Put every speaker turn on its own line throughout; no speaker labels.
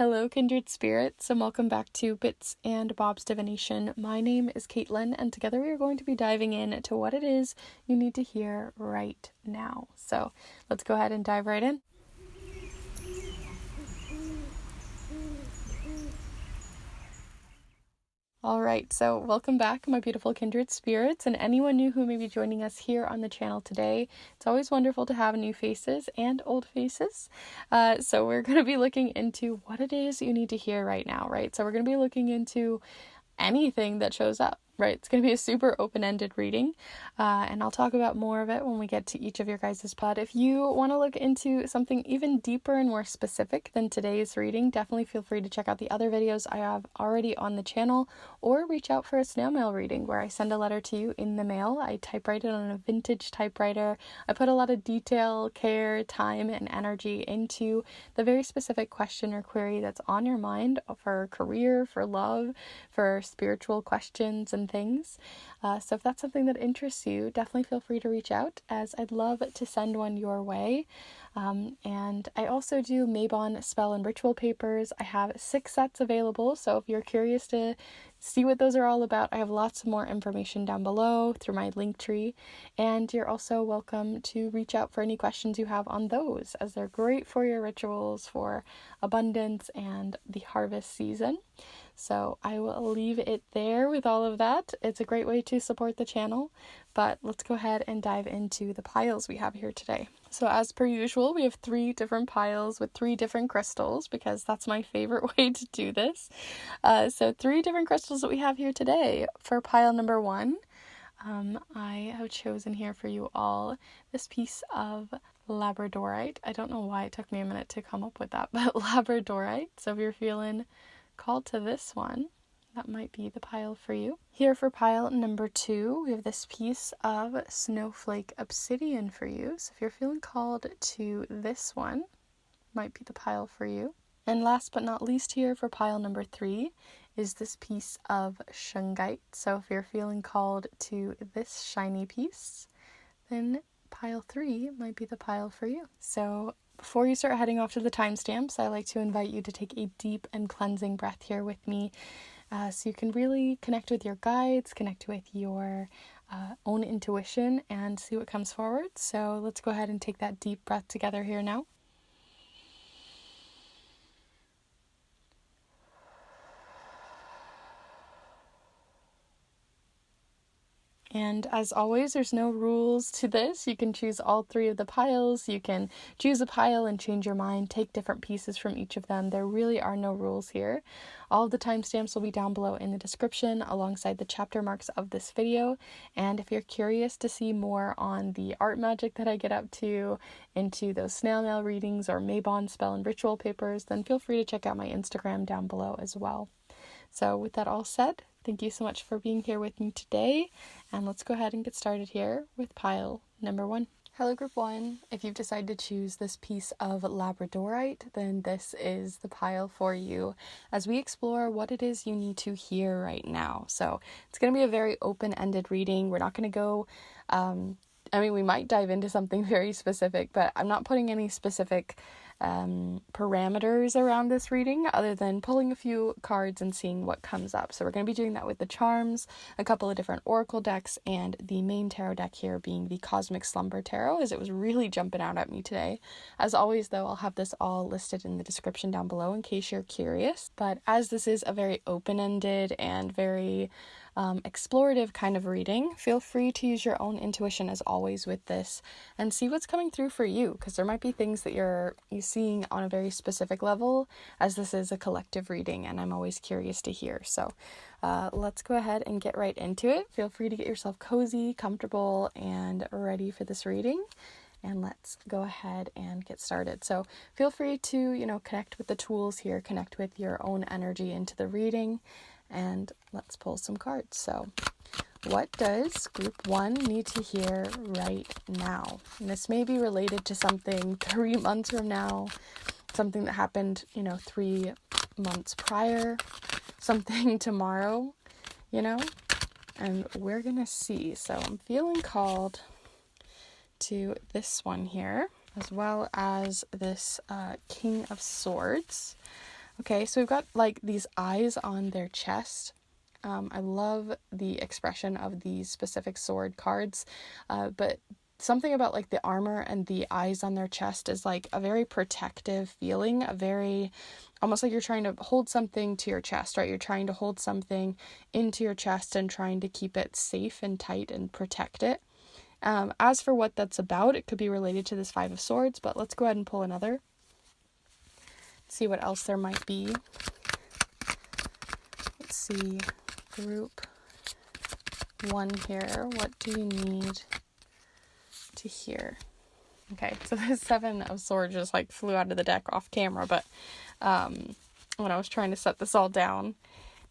Hello, kindred spirits, and welcome back to Bits and Bob's Divination. My name is Caitlin, and together we are going to be diving into what it is you need to hear right now. So let's go ahead and dive right in. Alright, so welcome back, my beautiful kindred spirits, and anyone new who may be joining us here on the channel today. It's always wonderful to have new faces and old faces. So we're going to be looking into what it is you need to hear right now, right? So we're going to be looking into anything that shows up, right? It's going to be a super open-ended reading, and I'll talk about more of it when we get to each of your guys' pod. If you want to look into something even deeper and more specific than today's reading, definitely feel free to check out the other videos I have already on the channel, or reach out for a snail mail reading where I send a letter to you in the mail. I typewrite it on a vintage typewriter. I put a lot of detail, care, time, and energy into the very specific question or query that's on your mind for career, for love, for spiritual questions and things. So if that's something that interests you, definitely feel free to reach out, as I'd love to send one your way. And I also do Mabon spell and ritual papers. I have 6 sets available, so if you're curious to see what those are all about, I have lots of more information down below through my link tree, and you're also welcome to reach out for any questions you have on those, as they're great for your rituals for abundance and the harvest season. So I will leave it there with all of that. It's a great way to support the channel, but let's go ahead and dive into the piles we have here today. So as per usual, we have 3 different piles with 3 different crystals, because that's my favorite way to do this. So 3 different crystals that we have here today. For pile number 1, I have chosen here for you all this piece of Labradorite. I don't know why it took me a minute to come up with that, but Labradorite. So if you're feeling called to this one, that might be the pile for you. Here for pile number 2, we have this piece of Snowflake Obsidian for you. So if you're feeling called to this one, might be the pile for you. And last but not least, here for pile number 3 is this piece of Shungite. So if you're feeling called to this shiny piece, then pile 3 might be the pile for you. So before you start heading off to the timestamps, I like to invite you to take a deep and cleansing breath here with me, so you can really connect with your guides, connect with your own intuition, and see what comes forward. So let's go ahead and take that deep breath together here now. And as always, there's no rules to this. You can choose all 3 of the piles. You can choose a pile and change your mind, take different pieces from each of them. There really are no rules here. All of the timestamps will be down below in the description alongside the chapter marks of this video. And if you're curious to see more on the art magic that I get up to, into those snail mail readings or Mabon spell and ritual papers, then feel free to check out my Instagram down below as well. So with that all said, thank you so much for being here with me today, and let's go ahead and get started here with pile number 1. Hello group 1, if you've decided to choose this piece of Labradorite, then this is the pile for you as we explore what it is you need to hear right now. So it's going to be a very open-ended reading. We're not going to go, we might dive into something very specific, but I'm not putting any specific parameters around this reading other than pulling a few cards and seeing what comes up. So we're going to be doing that with the charms, a couple of different oracle decks, and the main tarot deck here being the Cosmic Slumber Tarot, as it was really jumping out at me today. As always though, I'll have this all listed in the description down below in case you're curious. But as this is a very open-ended and very explorative kind of reading, feel free to use your own intuition as always with this and see what's coming through for you, because there might be things that you're seeing on a very specific level, as this is a collective reading and I'm always curious to hear. So let's go ahead and get right into it. Feel free to get yourself cozy, comfortable, and ready for this reading. And let's go ahead and get started. So feel free to, connect with the tools here, connect with your own energy into the reading, and let's pull some cards. So what does group 1 need to hear right now? And this may be related to something 3 months from now, something that happened, 3 months prior, something tomorrow, and we're gonna see. So I'm feeling called to this one here, as well as this King of Swords. Okay, so we've got like these eyes on their chest. I love the expression of these specific sword cards, but something about like the armor and the eyes on their chest is like a very protective feeling, a very almost like you're trying to hold something to your chest, right? You're trying to hold something into your chest and trying to keep it safe and tight and protect it. As for what that's about, it could be related to this Five of Swords, but let's go ahead and pull another. See what else there might be. Let's see, group 1 here. What do you need to hear? Okay, so the Seven of Swords just like flew out of the deck off camera, but when I was trying to set this all down,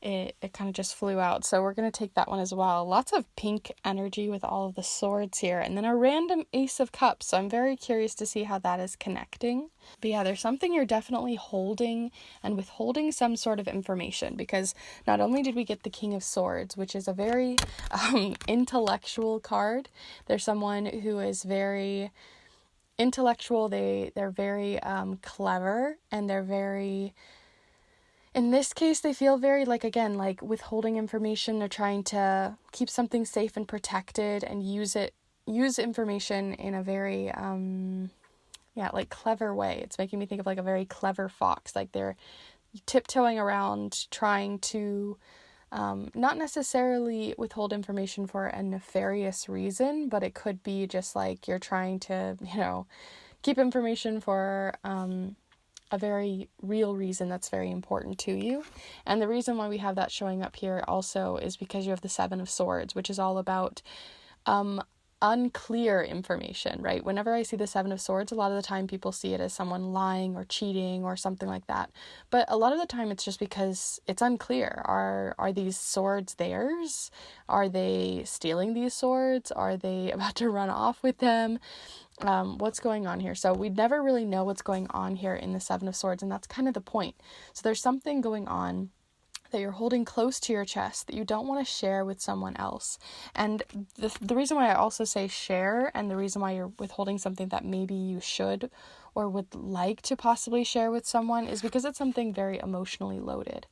it kind of just flew out. So we're going to take that one as well. Lots of pink energy with all of the swords here. And then a random Ace of Cups. So I'm very curious to see how that is connecting. But yeah, there's something you're definitely holding and withholding some sort of information. Because not only did we get the King of Swords, which is a very intellectual card. There's someone who is very intellectual. They're very clever, and they're very... In this case, they feel very, like, again, like withholding information. They're trying to keep something safe and protected and use information in a very, like clever way. It's making me think of like a very clever fox. Like they're tiptoeing around trying to not necessarily withhold information for a nefarious reason, but it could be just like you're trying to, keep information for, a very real reason that's very important to you. And the reason why we have that showing up here also is because you have the Seven of Swords, which is all about unclear information, right? Whenever I see the Seven of Swords, a lot of the time people see it as someone lying or cheating or something like that. But a lot of the time it's just because it's unclear. Are these swords theirs? Are they stealing these swords? Are they about to run off with them? What's going on here? So we never really know what's going on here in the Seven of Swords, and that's kind of the point. So there's something going on that you're holding close to your chest that you don't want to share with someone else. And the reason why I also say share, and the reason why you're withholding something that maybe you should or would like to possibly share with someone, is because it's something very emotionally loaded.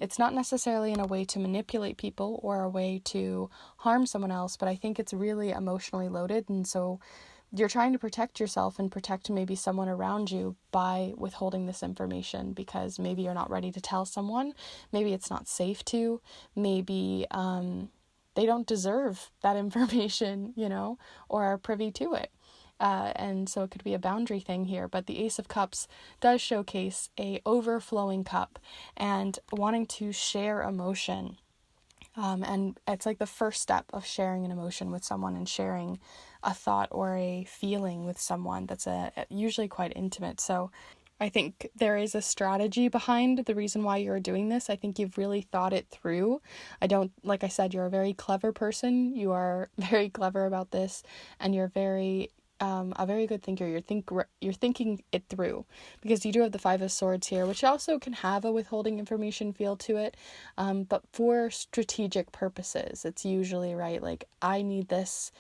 It's not necessarily in a way to manipulate people or a way to harm someone else, but I think it's really emotionally loaded. And so you're trying to protect yourself and protect maybe someone around you by withholding this information, because maybe you're not ready to tell someone, maybe it's not safe to, maybe they don't deserve that information, or are privy to it. And so it could be a boundary thing here, but the Ace of Cups does showcase a overflowing cup and wanting to share emotion. And it's like the first step of sharing an emotion with someone and sharing a thought or a feeling with someone that's usually quite intimate. So I think there is a strategy behind the reason why you're doing this. I think you've really thought it through. Like I said, you're a very clever person. You are very clever about this, and you're a very good thinker. You're thinking it through, because you do have the Five of Swords here, which also can have a withholding information feel to it, but for strategic purposes. It's usually, right, like, I need this.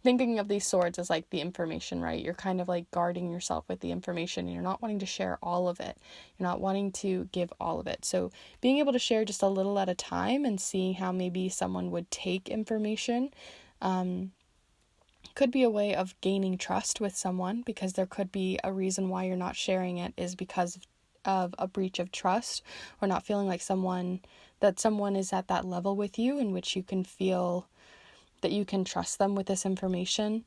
Thinking of these swords as like the information, right? You're kind of like guarding yourself with the information, and you're not wanting to share all of it. You're not wanting to give all of it. So being able to share just a little at a time and seeing how maybe someone would take information could be a way of gaining trust with someone, because there could be a reason why you're not sharing it is because of a breach of trust, or not feeling like someone is at that level with you in which you can feel that you can trust them with this information.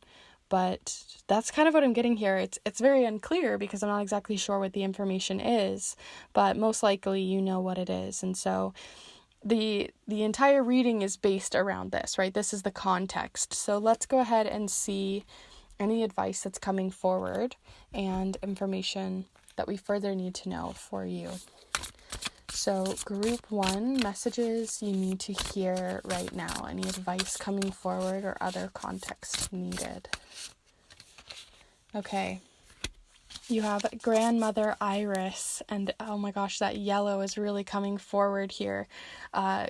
But that's kind of what I'm getting here. It's very unclear, because I'm not exactly sure what the information is, but most likely you know what it is. And so the entire reading is based around this, right? This is the context. So let's go ahead and see any advice that's coming forward and information that we further need to know for you. So group 1, messages you need to hear right now. Any advice coming forward or other context needed? Okay. You have Grandmother Iris, and oh my gosh, that yellow is really coming forward here.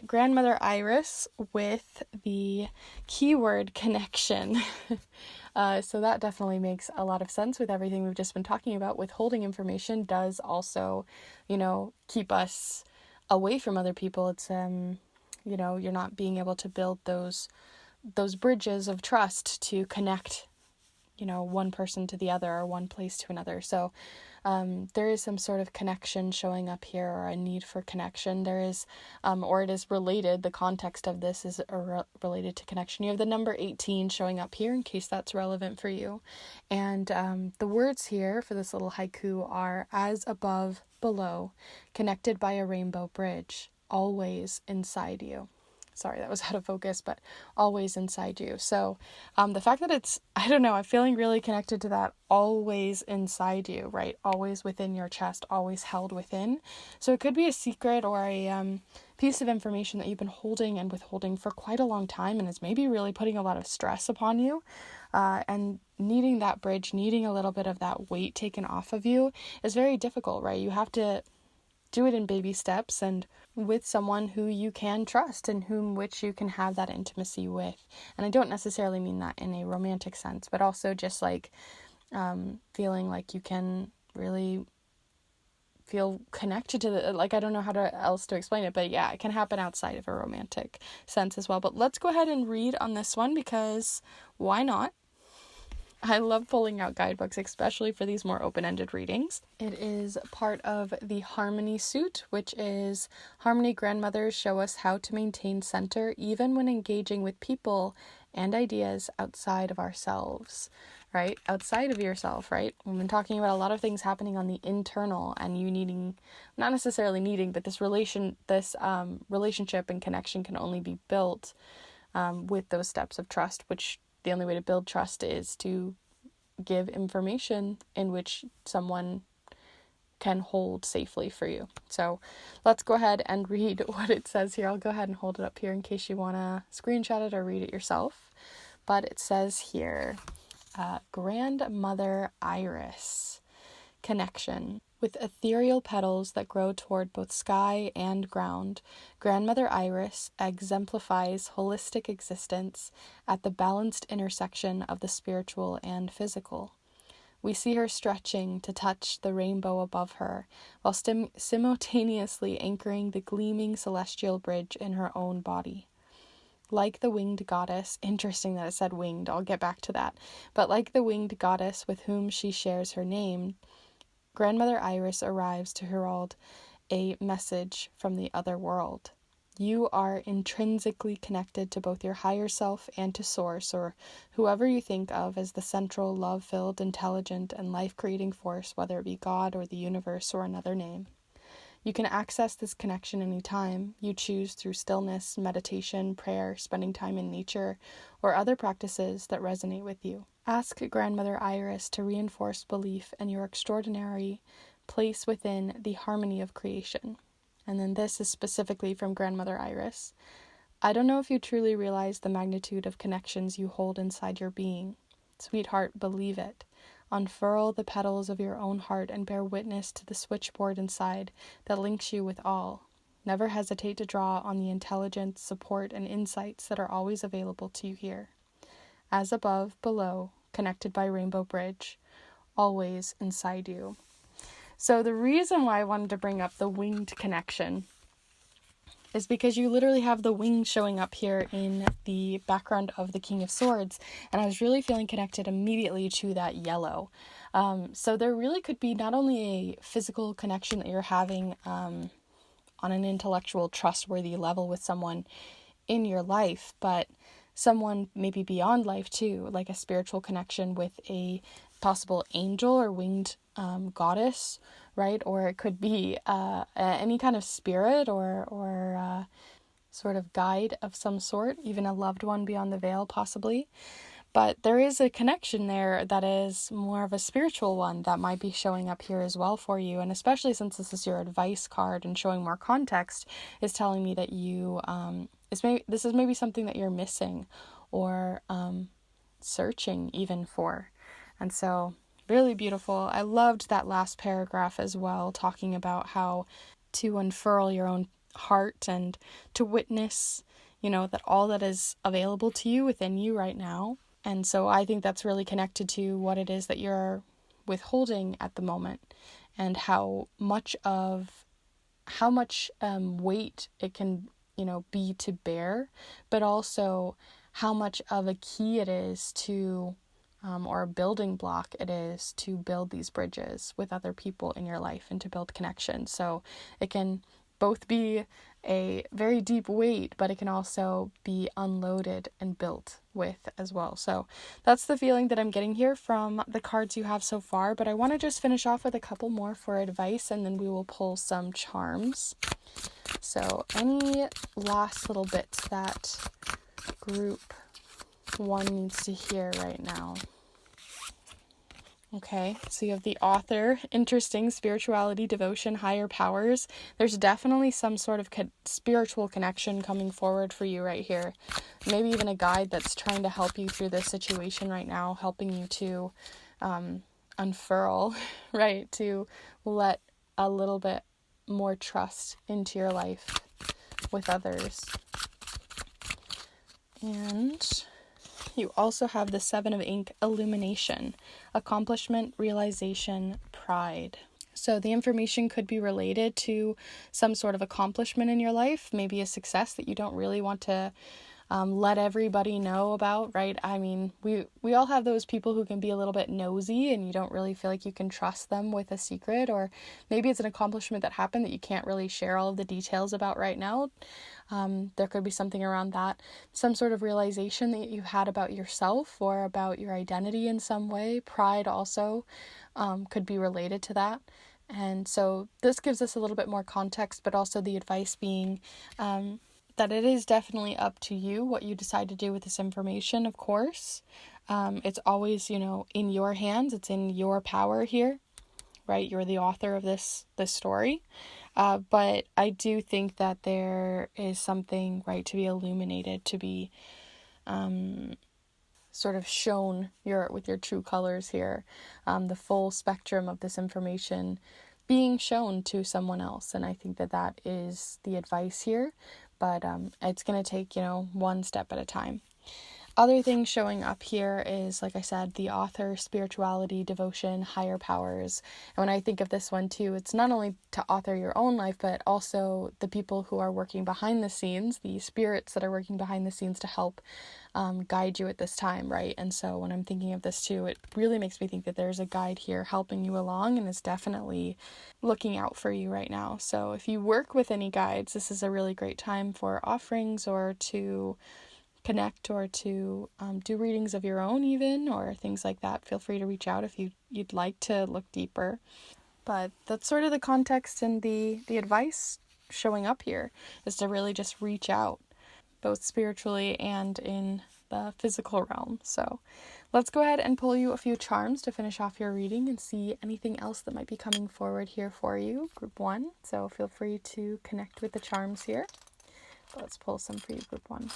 Grandmother Iris with the keyword connection. So that definitely makes a lot of sense with everything we've just been talking about. Withholding information does also, keep us away from other people. It's, you're not being able to build those bridges of trust to connect, one person to the other or one place to another. So there is some sort of connection showing up here, or a need for connection. There is, or it is related, the context of this is related to connection. You have the number 18 showing up here in case that's relevant for you. And the words here for this little haiku are, as above, below, connected by a rainbow bridge, always inside you. Sorry, that was out of focus, but always inside you. So the fact that it's, I'm feeling really connected to that, always inside you, right? Always within your chest, always held within. So it could be a secret or a piece of information that you've been holding and withholding for quite a long time, and is maybe really putting a lot of stress upon you. And needing that bridge, needing a little bit of that weight taken off of you is very difficult, right? You have to do it in baby steps and with someone who you can trust and which you can have that intimacy with. And I don't necessarily mean that in a romantic sense, but also just like feeling like you can really feel connected to I don't know how else to explain it, but yeah, it can happen outside of a romantic sense as well. But let's go ahead and read on this one, because why not? I love pulling out guidebooks, especially for these more open-ended readings. It is part of the Harmony suit, which is Harmony grandmothers show us how to maintain center even when engaging with people and ideas outside of ourselves, right? Outside of yourself, right? We've been talking about a lot of things happening on the internal, and you needing, not necessarily needing, but this relationship and connection can only be built with those steps of trust, which the only way to build trust is to give information in which someone can hold safely for you. So let's go ahead and read what it says here. I'll go ahead and hold it up here in case you want to screenshot it or read it yourself. But it says here, Grandmother Iris, connection. With ethereal petals that grow toward both sky and ground, Grandmother Iris exemplifies holistic existence at the balanced intersection of the spiritual and physical. We see her stretching to touch the rainbow above her, while simultaneously anchoring the gleaming celestial bridge in her own body. Like the winged goddess, interesting that it said winged, I'll get back to that, but like the winged goddess with whom she shares her name, Grandmother Iris arrives to herald a message from the other world. You are intrinsically connected to both your higher self and to Source, or whoever you think of as the central, love-filled, intelligent, and life-creating force, whether it be God or the universe or another name. You can access this connection anytime you choose through stillness, meditation, prayer, spending time in nature, or other practices that resonate with you. Ask Grandmother Iris to reinforce belief in your extraordinary place within the harmony of creation. And then this is specifically from Grandmother Iris. I don't know if you truly realize the magnitude of connections you hold inside your being. Sweetheart, believe it. Unfurl the petals of your own heart and bear witness to the switchboard inside that links you with all. Never hesitate to draw on the intelligence, support, and insights that are always available to you here. As above, below, connected by Rainbow Bridge, always inside you. So the reason why I wanted to bring up the winged connection is because you literally have the wings showing up here in the background of the King of Swords, and I was really feeling connected immediately to that yellow. So there really could be not only a physical connection that you're having on an intellectual, trustworthy level with someone in your life, but someone maybe beyond life too, like a spiritual connection with a possible angel or winged goddess, right? Or it could be any kind of spirit or sort of guide of some sort, even a loved one beyond the veil possibly. But there is a connection there that is more of a spiritual one that might be showing up here as well for you. And especially since this is your advice card and showing more context, is telling me that you, this is maybe something that you're missing or searching even for. And so really beautiful. I loved that last paragraph as well, talking about how to unfurl your own heart and to witness, that all that is available to you within you right now And so I think that's really connected to what it is that you're withholding at the moment, and how much weight it can, be to bear, but also how much of a key it is to, or a building block it is to build these bridges with other people in your life and to build connection. So it can both be a very deep weight, but it can also be unloaded and built with as well. So that's the feeling that I'm getting here from the cards you have so far. But I want to just finish off with a couple more for advice, and then we will pull some charms. So any last little bits that group 1 needs to hear right now? Okay, so you have the author, interesting, spirituality, devotion, higher powers. There's definitely some sort of spiritual connection coming forward for you right here. Maybe even a guide that's trying to help you through this situation right now, helping you to unfurl, right? To let a little bit more trust into your life with others. And you also have the 7 of ink, illumination, accomplishment, realization, pride. So the information could be related to some sort of accomplishment in your life, maybe a success that you don't really want to let everybody know about, right? I mean, we all have those people who can be a little bit nosy and you don't really feel like you can trust them with a secret, or maybe it's an accomplishment that happened that you can't really share all of the details about right now. There could be something around that, some sort of realization that you had about yourself or about your identity in some way. Pride also could be related to that. And so this gives us a little bit more context, but also the advice being that it is definitely up to you what you decide to do with this information, of course. It's always, in your hands. It's in your power here, right? You're the author of this story. But I do think that there is something, right, to be illuminated, to be sort of shown with your true colors here. The full spectrum of this information being shown to someone else. And I think that is the advice here. But it's going to take, one step at a time. Other things showing up here is, like I said, the author, spirituality, devotion, higher powers. And when I think of this one too, it's not only to author your own life, but also the people who are working behind the scenes, the spirits that are working behind the scenes to help guide you at this time, right? And so when I'm thinking of this too, it really makes me think that there's a guide here helping you along and is definitely looking out for you right now. So if you work with any guides, this is a really great time for offerings or to connect or to do readings of your own even, or things like that. Feel free to reach out if you'd like to look deeper. But that's sort of the context and the advice showing up here, is to really just reach out, both spiritually and in the physical realm. So let's go ahead and pull you a few charms to finish off your reading and see anything else that might be coming forward here for you, group 1. So feel free to connect with the charms here. But let's pull some for you, group 1.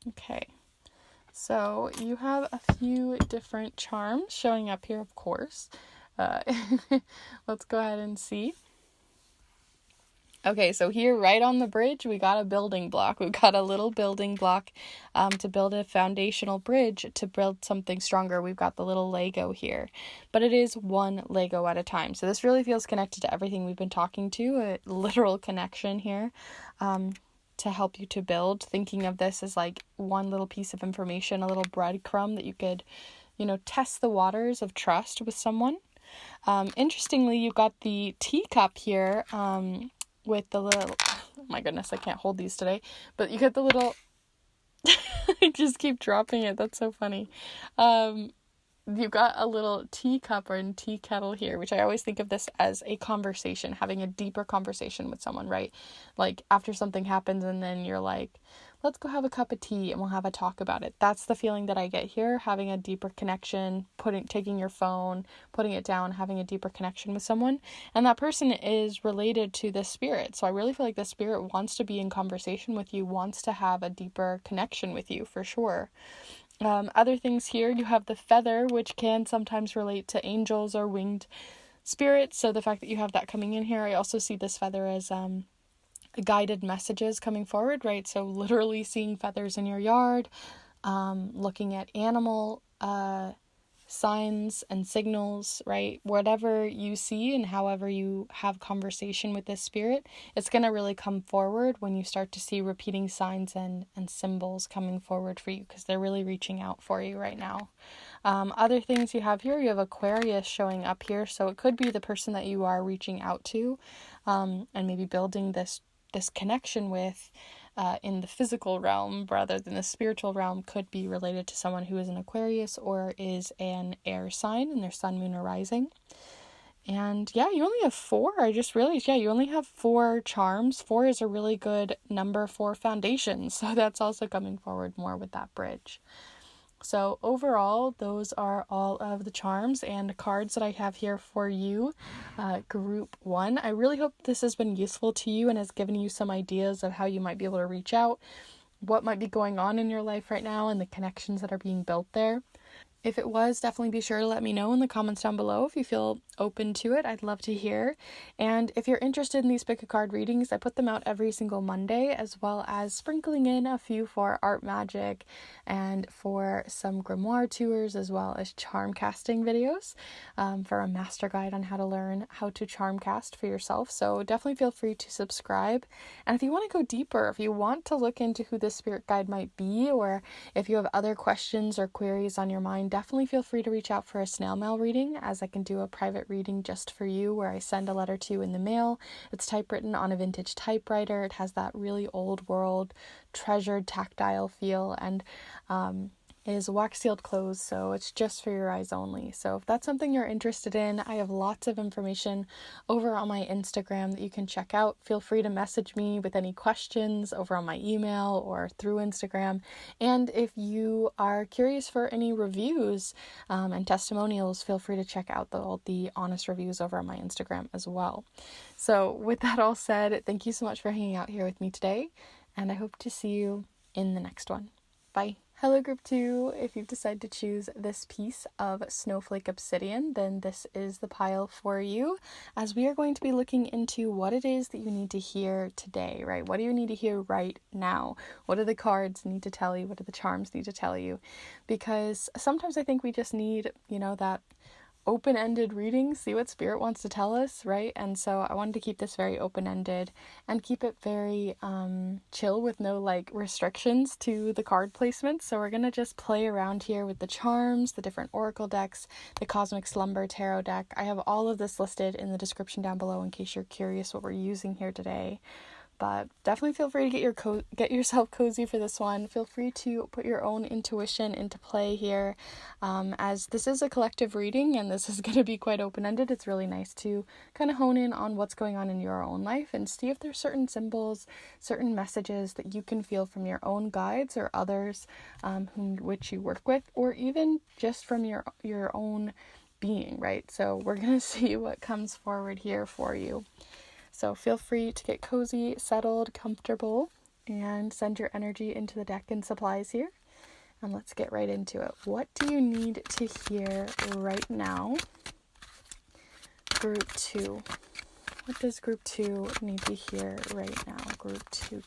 Okay, so you have a few different charms showing up here, of course. Let's go ahead and see. Okay, so here right on the bridge, we got a building block. We've got a little building block to build a foundational bridge to build something stronger. We've got the little Lego here, but it is one Lego at a time. So this really feels connected to everything we've been talking to, a literal connection here. To help you to build, thinking of this as like one little piece of information, a little breadcrumb that you could, test the waters of trust with someone. Interestingly, you've got the teacup here with the little, oh my goodness, I can't hold these today, but you get the little, I just keep dropping it, that's so funny. You've got a little teacup or tea kettle here, which I always think of this as a conversation, having a deeper conversation with someone, right? Like after something happens and then you're like, let's go have a cup of tea and we'll have a talk about it. That's the feeling that I get here, having a deeper connection, taking your phone, putting it down, having a deeper connection with someone. And that person is related to this spirit. So I really feel like the spirit wants to be in conversation with you, wants to have a deeper connection with you for sure. Other things here, you have the feather, which can sometimes relate to angels or winged spirits. So the fact that you have that coming in here, I also see this feather as guided messages coming forward, right? So literally seeing feathers in your yard, looking at animal signs and signals, right? Whatever you see and however you have conversation with this spirit, it's going to really come forward when you start to see repeating signs and symbols coming forward for you, because they're really reaching out for you right now. Other things you have here, you have Aquarius showing up here, so it could be the person that you are reaching out to, and maybe building this connection with in the physical realm rather than the spiritual realm, could be related to someone who is an Aquarius or is an air sign in their sun, moon, or rising. And yeah, you only have 4. I just realized, you only have 4 charms. 4 is a really good number for foundations, so that's also coming forward more with that bridge. So overall, those are all of the charms and cards that I have here for you, group 1. I really hope this has been useful to you and has given you some ideas of how you might be able to reach out, what might be going on in your life right now, and the connections that are being built there. If it was, definitely be sure to let me know in the comments down below if you feel open to it. I'd love to hear. And if you're interested in these pick a card readings, I put them out every single Monday, as well as sprinkling in a few for art magic and for some grimoire tours, as well as charm casting videos for a master guide on how to learn how to charm cast for yourself. So definitely feel free to subscribe. And if you want to go deeper, if you want to look into who this spirit guide might be, or if you have other questions or queries on your mind, definitely feel free to reach out for a snail mail reading, as I can do a private reading just for you where I send a letter to you in the mail. It's typewritten on a vintage typewriter. It has that really old world, treasured tactile feel, and it is wax sealed closed, so it's just for your eyes only. So if that's something you're interested in, I have lots of information over on my Instagram that you can check out. Feel free to message me with any questions over on my email or through Instagram. And if you are curious for any reviews and testimonials, feel free to check out all the honest reviews over on my Instagram as well. So with that all said, thank you so much for hanging out here with me today, and I hope to see you in the next one. Bye. Hello group 2, if you've decided to choose this piece of Snowflake Obsidian, then this is the pile for you, as we are going to be looking into what it is that you need to hear today, right? What do you need to hear right now? What do the cards need to tell you? What do the charms need to tell you? Because sometimes I think we just need, that open-ended reading, see what spirit wants to tell us, right? And so I wanted to keep this very open-ended and keep it very chill, with no restrictions to the card placements. So we're gonna just play around here with the charms, the different oracle decks, the Cosmic Slumber Tarot deck. I have all of this listed in the description down below in case you're curious what we're using here today. But definitely feel free to get yourself cozy for this one. Feel free to put your own intuition into play here, as this is a collective reading and this is going to be quite open-ended. It's really nice to kind of hone in on what's going on in your own life and see if there's certain symbols, certain messages that you can feel from your own guides or others which you work with, or even just from your own being, right? So we're going to see what comes forward here for you. So feel free to get cozy, settled, comfortable, and send your energy into the deck and supplies here. And let's get right into it. What do you need to hear right now? Group 2. What does group 2 need to hear right now? Group 2.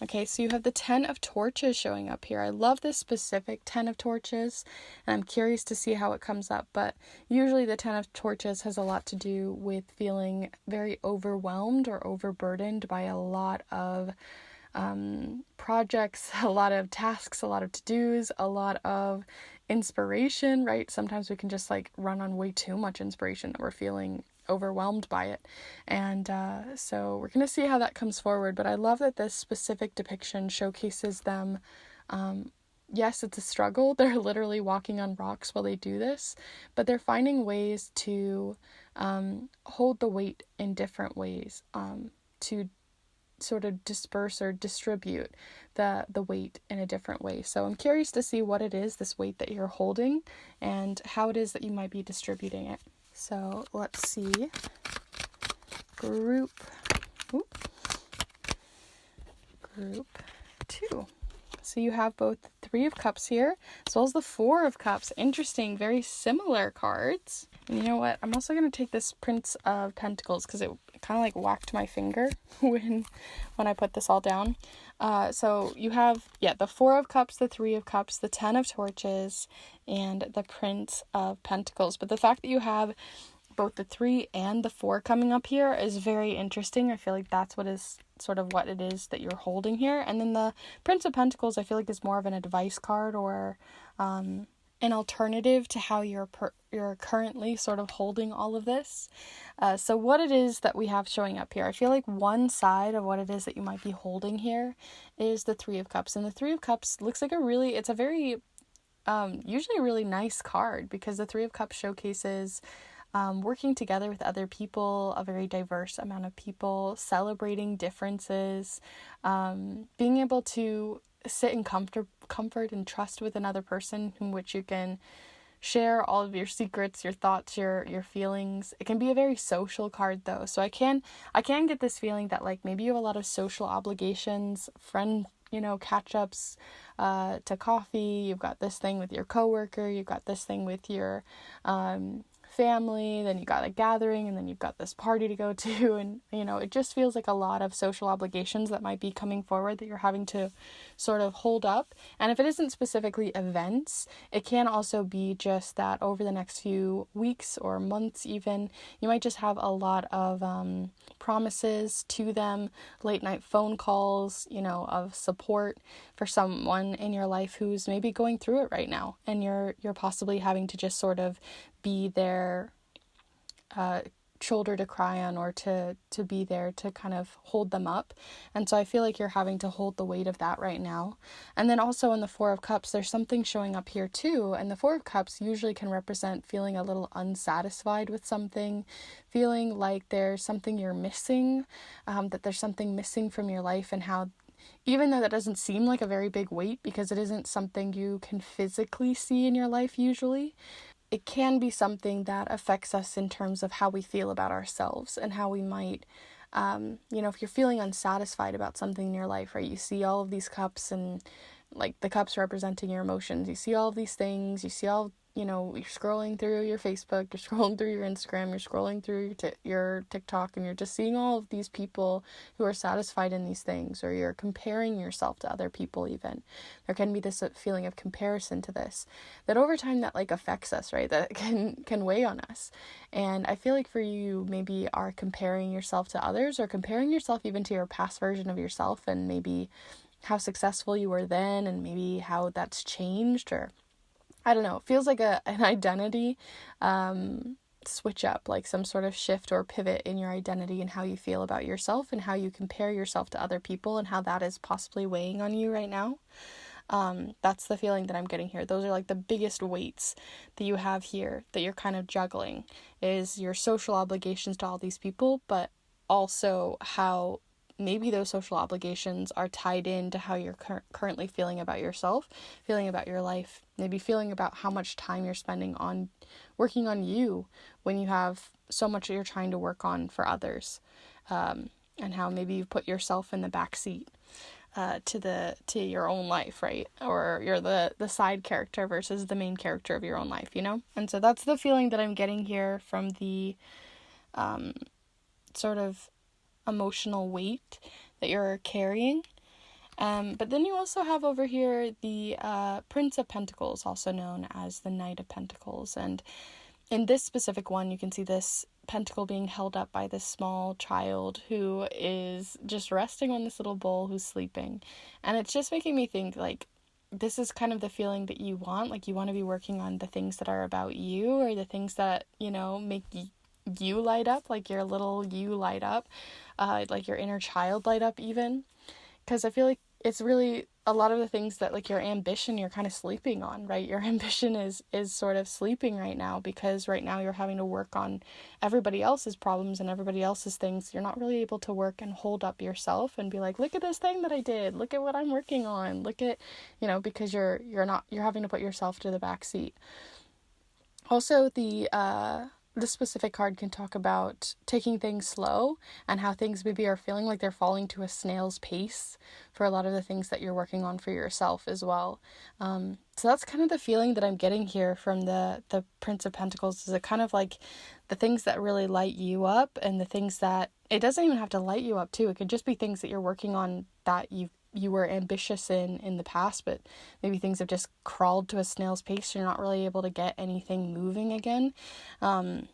Okay, so you have the 10 of Torches showing up here. I love this specific 10 of Torches, and I'm curious to see how it comes up, but usually the 10 of Torches has a lot to do with feeling very overwhelmed or overburdened by a lot of projects, a lot of tasks, a lot of to-dos, a lot of inspiration, right? Sometimes we can just run on way too much inspiration that we're feeling overwhelmed by it. And so we're going to see how that comes forward. But I love that this specific depiction showcases them. Yes, it's a struggle. They're literally walking on rocks while they do this, but they're finding ways to hold the weight in different ways, to sort of disperse or distribute the weight in a different way. So I'm curious to see what it is, this weight that you're holding, and how it is that you might be distributing it. So let's see. Group 2. So you have both the 3 of Cups here, as well as the 4 of Cups. Interesting, very similar cards. And you know what? I'm also going to take this Prince of Pentacles, because it kind of like whacked my finger when I put this all down. So you have, the 4 of Cups, the 3 of Cups, the 10 of Torches, and the Prince of Pentacles. But the fact that you have both the 3 and the 4 coming up here is very interesting. I feel like that's what is sort of what it is that you're holding here. And then the Prince of Pentacles, I feel like, is more of an advice card, or an alternative to how you're currently sort of holding all of this. So what it is that we have showing up here, I feel like one side of what it is that you might be holding here is the 3 of Cups. And the 3 of Cups looks like it's a very, usually a really nice card, because the 3 of Cups showcases working together with other people, a very diverse amount of people, celebrating differences, being able to sit in comfort and trust with another person in which you can share all of your secrets, your thoughts, your feelings. It can be a very social card though. So I can get this feeling that like maybe you have a lot of social obligations, friend, catch-ups, to coffee. You've got this thing with your coworker, you've got this thing with your family, then you got a gathering, and then you've got this party to go to, and it just feels like a lot of social obligations that might be coming forward that you're having to sort of hold up. And if it isn't specifically events, it can also be just that over the next few weeks or months even, you might just have a lot of promises to them, late night phone calls, of support for someone in your life who's maybe going through it right now, and you're possibly having to just sort of be their shoulder to cry on, or to be there to kind of hold them up. And so I feel like you're having to hold the weight of that right now. And then also in the 4 of Cups, there's something showing up here too. And the 4 of Cups usually can represent feeling a little unsatisfied with something, feeling like there's something you're missing, that there's something missing from your life, and how even though that doesn't seem like a very big weight, because it isn't something you can physically see in your life usually, it can be something that affects us in terms of how we feel about ourselves, and how we might, if you're feeling unsatisfied about something in your life, right, you see all of these cups, and like the cups representing your emotions, you see all of these things, you see all, you're scrolling through your Facebook, you're scrolling through your Instagram, you're scrolling through your TikTok, and you're just seeing all of these people who are satisfied in these things, or you're comparing yourself to other people even. There can be this feeling of comparison to this, that over time that like affects us, right, that can weigh on us. And I feel like for you maybe are comparing yourself to others, or comparing yourself even to your past version of yourself, and maybe how successful you were then, and maybe how that's changed, or I don't know, it feels like an identity switch up, like some sort of shift or pivot in your identity and how you feel about yourself, and how you compare yourself to other people, and how that is possibly weighing on you right now. That's the feeling that I'm getting here. Those are like the biggest weights that you have here that you're kind of juggling, is your social obligations to all these people, but also how maybe those social obligations are tied into how you're currently feeling about yourself, feeling about your life, maybe feeling about how much time you're spending on working on you when you have so much that you're trying to work on for others, and how maybe you put yourself in the back seat to your own life, right? Or you're the side character versus the main character of your own life, And so that's the feeling that I'm getting here from the sort of emotional weight that you're carrying. But then you also have over here the Prince of Pentacles, also known as the Knight of Pentacles. And in this specific one, you can see this pentacle being held up by this small child who is just resting on this little bowl, who's sleeping. And it's just making me think, like, this is kind of the feeling that you want. Like, you want to be working on the things that are about you, or the things that, make you light up, like your little you light up, like your inner child light up even. Because I feel like it's really a lot of the things that like your ambition you're kind of sleeping on, right? Your ambition is sort of sleeping right now, because right now you're having to work on everybody else's problems and everybody else's things. You're not really able to work and hold up yourself and be like, look at this thing that I did, look at what I'm working on, look at, because you're having to put yourself to the back seat. Also, the specific card can talk about taking things slow and how things maybe are feeling like they're falling to a snail's pace for a lot of the things that you're working on for yourself as well. So that's kind of the feeling that I'm getting here from the Prince of Pentacles, is it kind of like the things that really light you up, and the things that, it doesn't even have to light you up too. It could just be things that you're working on that you were ambitious in the past, but maybe things have just crawled to a snail's pace. You're not really able to get anything moving again. And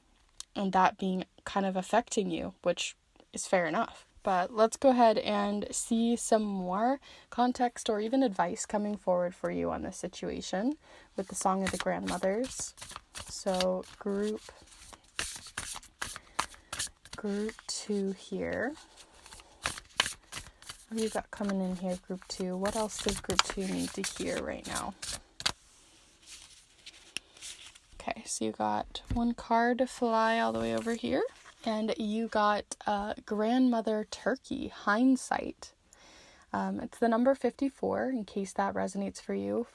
that being kind of affecting you, which is fair enough. But let's go ahead and see some more context or even advice coming forward for you on this situation with the Song of the Grandmothers. So group 2 here. What have you got coming in here, group 2? What else does group 2 need to hear right now? Okay, so you got one card to fly all the way over here, and you got Grandmother Turkey, Hindsight. It's the number 54, in case that resonates for you.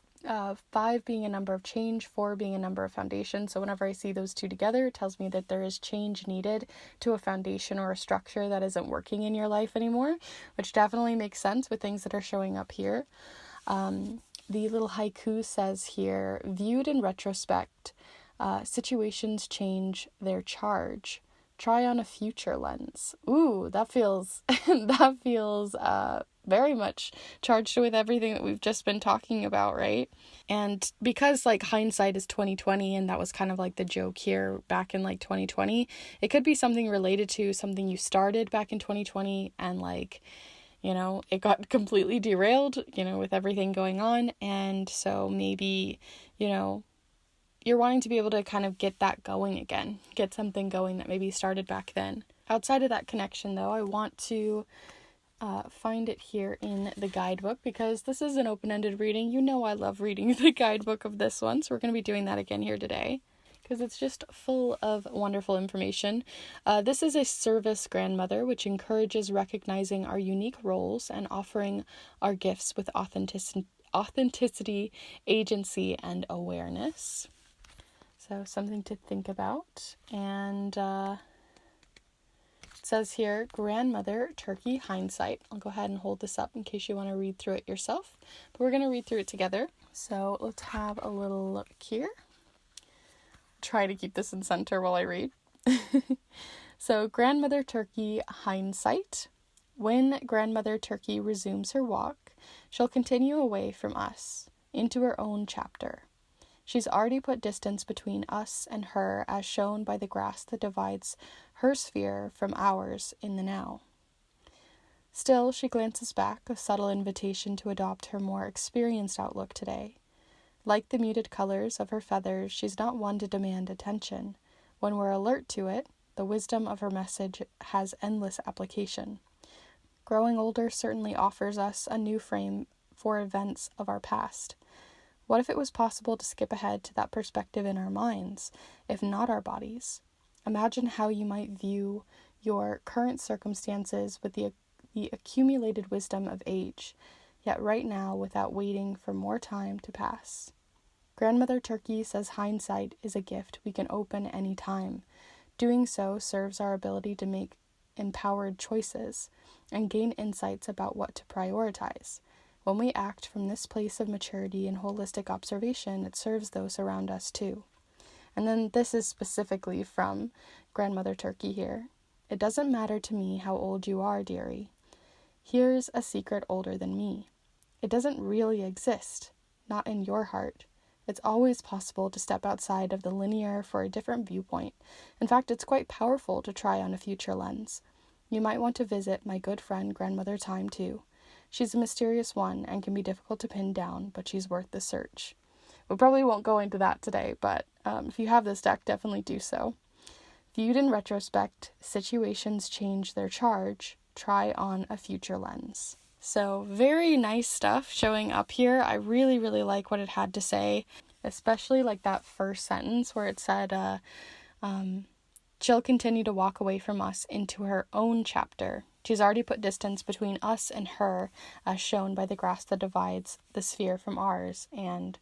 5 being a number of change, 4 being a number of foundation. So whenever I see those two together, it tells me that there is change needed to a foundation or a structure that isn't working in your life anymore, which definitely makes sense with things that are showing up here. The little haiku says here, viewed in retrospect, situations change their charge. Try on a future lens. Ooh, that feels very much charged with everything that we've just been talking about, right? And because like hindsight is 2020, and that was kind of like the joke here back in like 2020, it could be something related to something you started back in 2020 and like, it got completely derailed, with everything going on. And so maybe, you're wanting to be able to kind of get that going again, get something going that maybe started back then. Outside of that connection, though, I want to find it here in the guidebook, because this is an open-ended reading. I love reading the guidebook of this one, so we're going to be doing that again here today, because it's just full of wonderful information. This is a service grandmother, which encourages recognizing our unique roles and offering our gifts with authenticity, agency, and awareness. So something to think about. And it says here, Grandmother Turkey Hindsight. I'll go ahead and hold this up in case you want to read through it yourself. But we're going to read through it together. So let's have a little look here. Try to keep this in center while I read. So Grandmother Turkey Hindsight. When Grandmother Turkey resumes her walk, she'll continue away from us into her own chapter. She's already put distance between us and her, as shown by the grass that divides her sphere from ours in the now. Still, she glances back, a subtle invitation to adopt her more experienced outlook today. Like the muted colors of her feathers, she's not one to demand attention. When we're alert to it, the wisdom of her message has endless application. Growing older certainly offers us a new frame for events of our past. What if it was possible to skip ahead to that perspective in our minds, if not our bodies? Imagine how you might view your current circumstances with the accumulated wisdom of age, yet right now without waiting for more time to pass. Grandmother Turkey says hindsight is a gift we can open any time. Doing so serves our ability to make empowered choices and gain insights about what to prioritize. When we act from this place of maturity and holistic observation, it serves those around us too. And then this is specifically from Grandmother Turkey here. It doesn't matter to me how old you are, dearie. Here's a secret older than me. It doesn't really exist, not in your heart. It's always possible to step outside of the linear for a different viewpoint. In fact, it's quite powerful to try on a future lens. You might want to visit my good friend Grandmother Time too. She's a mysterious one and can be difficult to pin down, but she's worth the search. We probably won't go into that today, but if you have this deck, definitely do so. Viewed in retrospect, situations change their charge. Try on a future lens. So very nice stuff showing up here. I really, really like what it had to say, especially like that first sentence where it said, she'll continue to walk away from us into her own chapter. She's already put distance between us and her, as shown by the grass that divides the sphere from ours and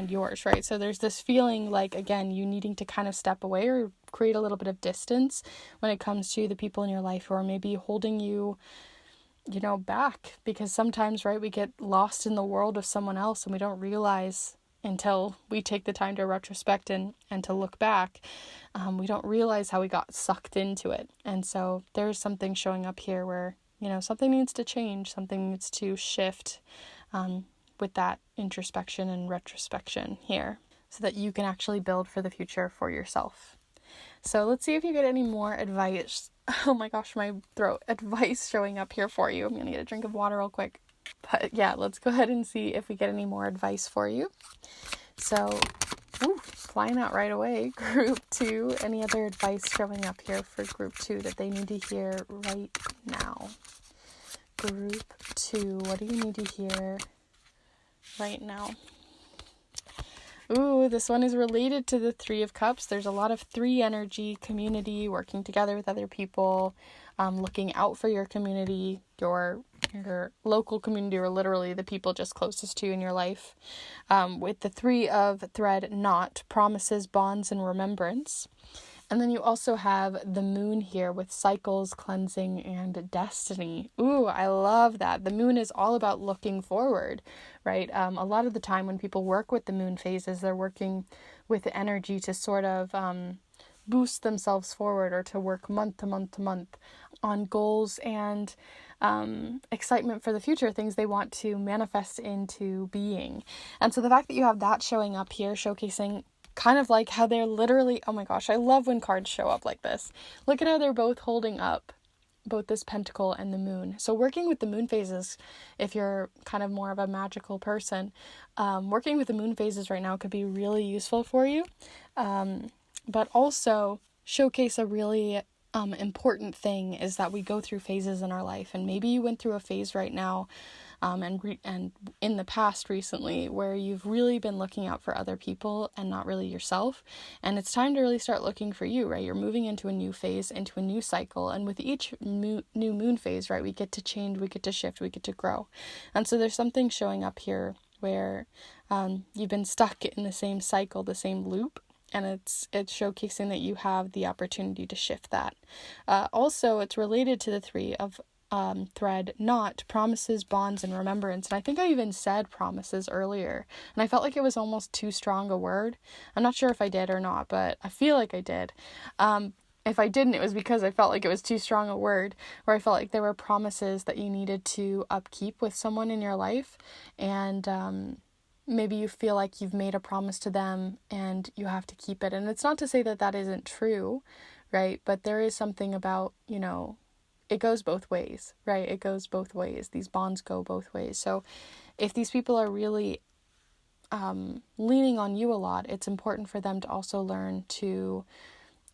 yours, right? So there's this feeling like, again, you needing to kind of step away or create a little bit of distance when it comes to the people in your life who are maybe holding you, back, because sometimes, right, we get lost in the world of someone else and we don't realize until we take the time to retrospect and to look back, we don't realize how we got sucked into it. And so there's something showing up here where, something needs to change, something needs to shift, with that introspection and retrospection here, so that you can actually build for the future for yourself. So let's see if you get any more advice. Oh my gosh, my throat. Advice showing up here for you. I'm going to get a drink of water real quick. But yeah, let's go ahead and see if we get any more advice for you. So, flying out right away. Group 2. Any other advice showing up here for Group 2 that they need to hear right now? Group 2. What do you need to hear right now? Ooh, this one is related to the 3 of Cups. There's a lot of 3 energy, community, working together with other people, looking out for your community, your local community, or literally the people just closest to you in your life. With the 3 of Thread, Knot, promises, bonds, and remembrance. And then you also have the moon here with cycles, cleansing, and destiny. Ooh, I love that. The moon is all about looking forward, right? A lot of the time when people work with the moon phases, they're working with the energy to sort of boost themselves forward, or to work month to month to month on goals and excitement for the future, things they want to manifest into being. And so the fact that you have that showing up here, showcasing kind of like how they're literally, oh my gosh, I love when cards show up like this. Look at how they're both holding up both this pentacle and the moon. So working with the moon phases, if you're kind of more of a magical person, working with the moon phases right now could be really useful for you. But also showcase a really important thing is that we go through phases in our life, and maybe you went through a phase right now and in the past recently where you've really been looking out for other people and not really yourself, and it's time to really start looking for you, right? You're moving into a new phase, into a new cycle, and with each new moon phase, right, we get to change, we get to shift, we get to grow. And so there's something showing up here where you've been stuck in the same cycle, the same loop, and it's showcasing that you have the opportunity to shift that. Also, it's related to the 3 of Thread, Knot, promises, bonds, and remembrance. And I think I even said promises earlier, and I felt like it was almost too strong a word. I'm not sure if I did or not, but I feel like I did. If I didn't, it was because I felt like it was too strong a word, where I felt like there were promises that you needed to upkeep with someone in your life, and maybe you feel like you've made a promise to them and you have to keep it. And it's not to say that that isn't true, right? But there is something about, it goes both ways, right? It goes both ways. These bonds go both ways. So if these people are really leaning on you a lot, it's important for them to also learn to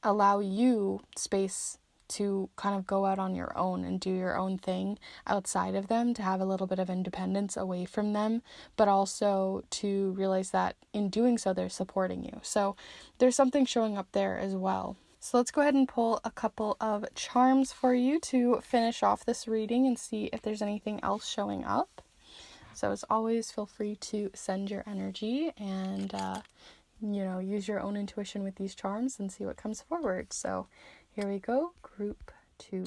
allow you space to kind of go out on your own and do your own thing outside of them, to have a little bit of independence away from them, but also to realize that in doing so, they're supporting you. So there's something showing up there as well. So let's go ahead and pull a couple of charms for you to finish off this reading and see if there's anything else showing up. So as always, feel free to send your energy and, use your own intuition with these charms and see what comes forward. So here we go, Group 2.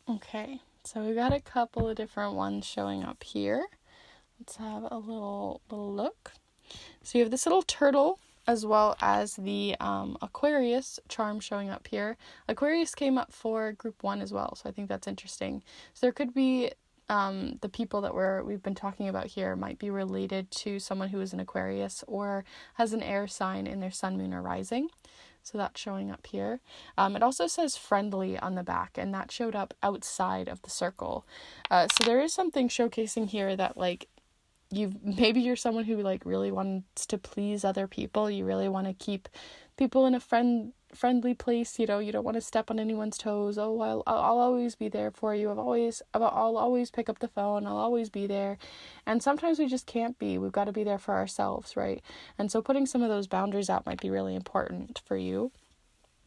Okay, so we got a couple of different ones showing up here. Let's have a little look. So you have this little turtle as well as the Aquarius charm showing up here. Aquarius came up for Group 1 as well, so I think that's interesting. So there could be the people that we've been talking about here might be related to someone who is an Aquarius or has an air sign in their sun, moon, or rising. So that's showing up here. It also says friendly on the back, and that showed up outside of the circle. So there is something showcasing here that like maybe you're someone who like really wants to please other people. You really want to keep people in a friendly place. You don't want to step on anyone's toes. Oh, I'll always be there for you. I'll always pick up the phone. I'll always be there. And sometimes we just can't be. We've got to be there for ourselves, right? And so putting some of those boundaries out might be really important for you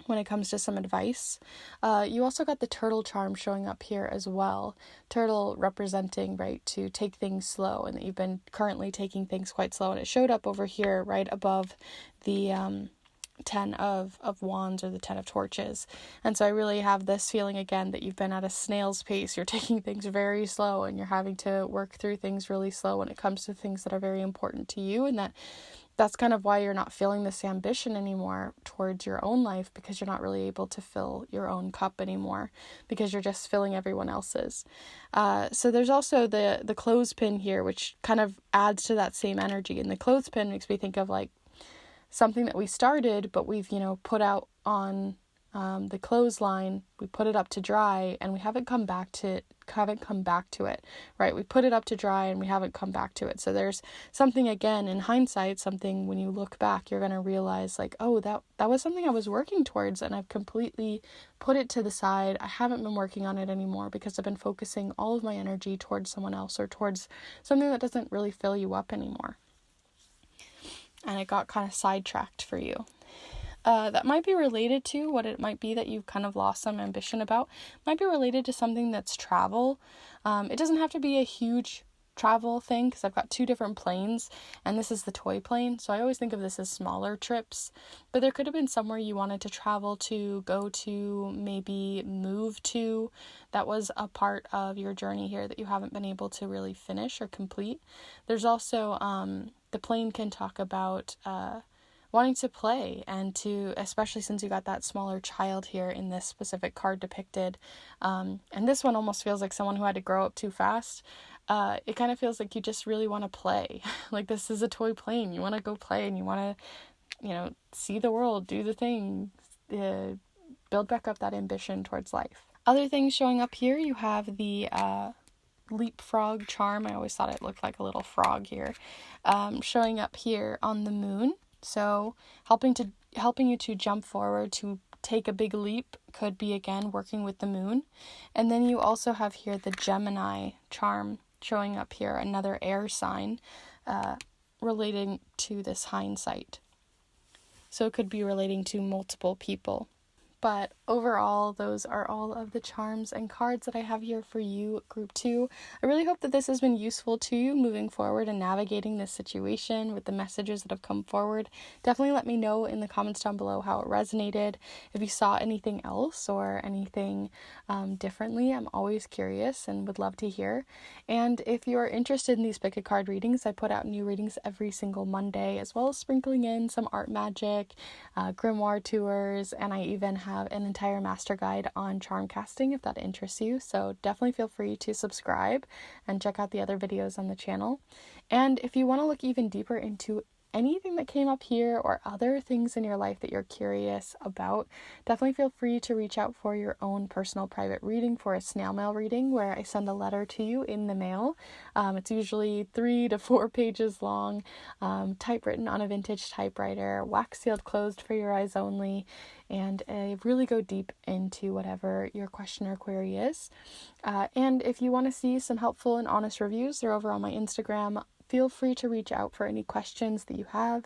when it comes to some advice. You also got the turtle charm showing up here as well. Turtle representing, right, to take things slow, and that you've been currently taking things quite slow. And it showed up over here right above the 10 of wands, or the 10 of torches. And so I really have this feeling again that you've been at a snail's pace. You're taking things very slow, and you're having to work through things really slow when it comes to things that are very important to you, and that's kind of why you're not feeling this ambition anymore towards your own life, because you're not really able to fill your own cup anymore, because you're just filling everyone else's. So there's also the clothespin here, which kind of adds to that same energy. And the clothespin makes me think of like something that we started, but we've, put out on the clothesline. We put it up to dry, and we haven't come back to it, right? We put it up to dry and we haven't come back to it. So there's something, again, in hindsight, something when you look back, you're going to realize like, oh, that was something I was working towards, and I've completely put it to the side. I haven't been working on it anymore because I've been focusing all of my energy towards someone else, or towards something that doesn't really fill you up anymore. And it got kind of sidetracked for you. That might be related to what it might be that you've kind of lost some ambition about. Might be related to something that's travel. It doesn't have to be a huge travel thing, because I've got 2 different planes, and this is the toy plane, so I always think of this as smaller trips. But there could have been somewhere you wanted to travel to, go to, maybe move to, that was a part of your journey here that you haven't been able to really finish or complete. There's also the plane can talk about wanting to play, and to, especially since you got that smaller child here in this specific card depicted, and this one almost feels like someone who had to grow up too fast. It kind of feels like you just really want to play. Like, this is a toy plane. You want to go play, and you want to, see the world, do the thing, build back up that ambition towards life. Other things showing up here, you have the leapfrog charm. I always thought it looked like a little frog here, showing up here on the moon. So helping you to jump forward, to take a big leap, could be, again, working with the moon. And then you also have here the Gemini charm showing up here, another air sign, relating to this hindsight. So it could be relating to multiple people. But overall, those are all of the charms and cards that I have here for you, Group 2. I really hope that this has been useful to you moving forward and navigating this situation with the messages that have come forward. Definitely let me know in the comments down below how it resonated. If you saw anything else or anything differently, I'm always curious and would love to hear. And if you're interested in these pick a card readings, I put out new readings every single Monday, as well as sprinkling in some art magic, grimoire tours, and I even have an entire master guide on charm casting if that interests you. So definitely feel free to subscribe and check out the other videos on the channel. And if you want to look even deeper into anything that came up here, or other things in your life that you're curious about, definitely feel free to reach out for your own personal private reading, for a snail mail reading where I send a letter to you in the mail. It's usually 3 to 4 pages long, typewritten on a vintage typewriter, wax sealed closed for your eyes only, and I really go deep into whatever your question or query is. And if you want to see some helpful and honest reviews, they're over on my Instagram. Feel free to reach out for any questions that you have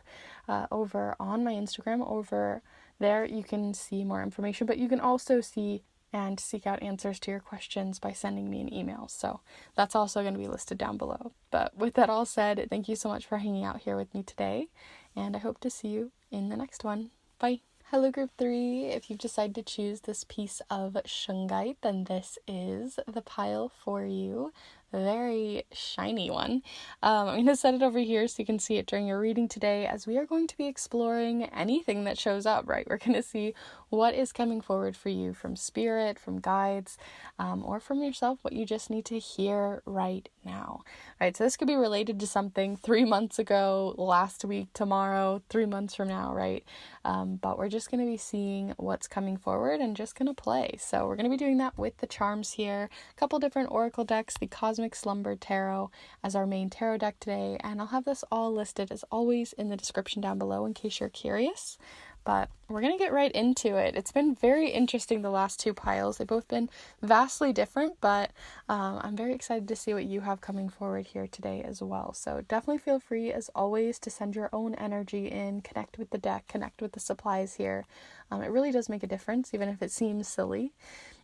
over on my Instagram. Over there, you can see more information, but you can also see and seek out answers to your questions by sending me an email. So that's also going to be listed down below. But with that all said, thank you so much for hanging out here with me today, and I hope to see you in the next one. Bye. Hello, Group 3. If you've decided to choose this piece of Shungite, then this is the pile for you. very shiny one. I'm going to set it over here so you can see it during your reading today, as we are going to be exploring anything that shows up, right? We're going to see what is coming forward for you from spirit, from guides, or from yourself, what you just need to hear right now. Right, so this could be related to something 3 months ago, last week, tomorrow, 3 months from now, right? But we're just going to be seeing what's coming forward and just going to play. So we're going to be doing that with the charms here, a couple different oracle decks, the Cosmic Slumber Tarot as our main tarot deck today, and I'll have this all listed as always in the description down below in case you're curious. But we're going to get right into it. It's been very interesting, the last two piles. They've both been vastly different, but I'm very excited to see what you have coming forward here today as well. So definitely feel free, as always, to send your own energy in, connect with the deck, connect with the supplies here. It really does make a difference, even if it seems silly.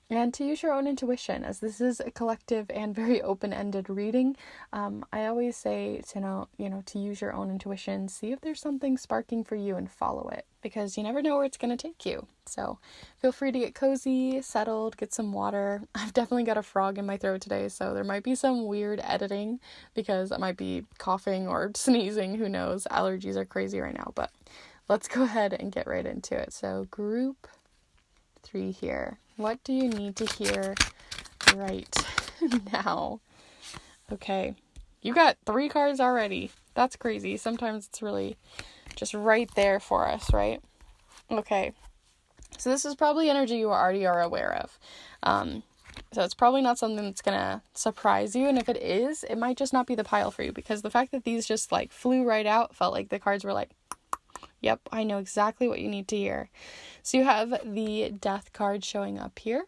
And to use your own intuition, as this is a collective and very open-ended reading. I always say to to use your own intuition, see if there's something sparking for you and follow it, because you never know where it's going to take you. So feel free to get cozy, settled, get some water. I've definitely got a frog in my throat today, so there might be some weird editing because I might be coughing or sneezing, who knows. Allergies are crazy right now, but let's go ahead and get right into it. So group 3 here. What do you need to hear right now? Okay, you got 3 cards already. That's crazy. Sometimes it's really just right there for us, right? Okay, so this is probably energy you already are aware of. So it's probably not something that's gonna surprise you, and if it is, it might just not be the pile for you, because the fact that these just like flew right out felt like the cards were like, yep, I know exactly what you need to hear. So you have the Death card showing up here,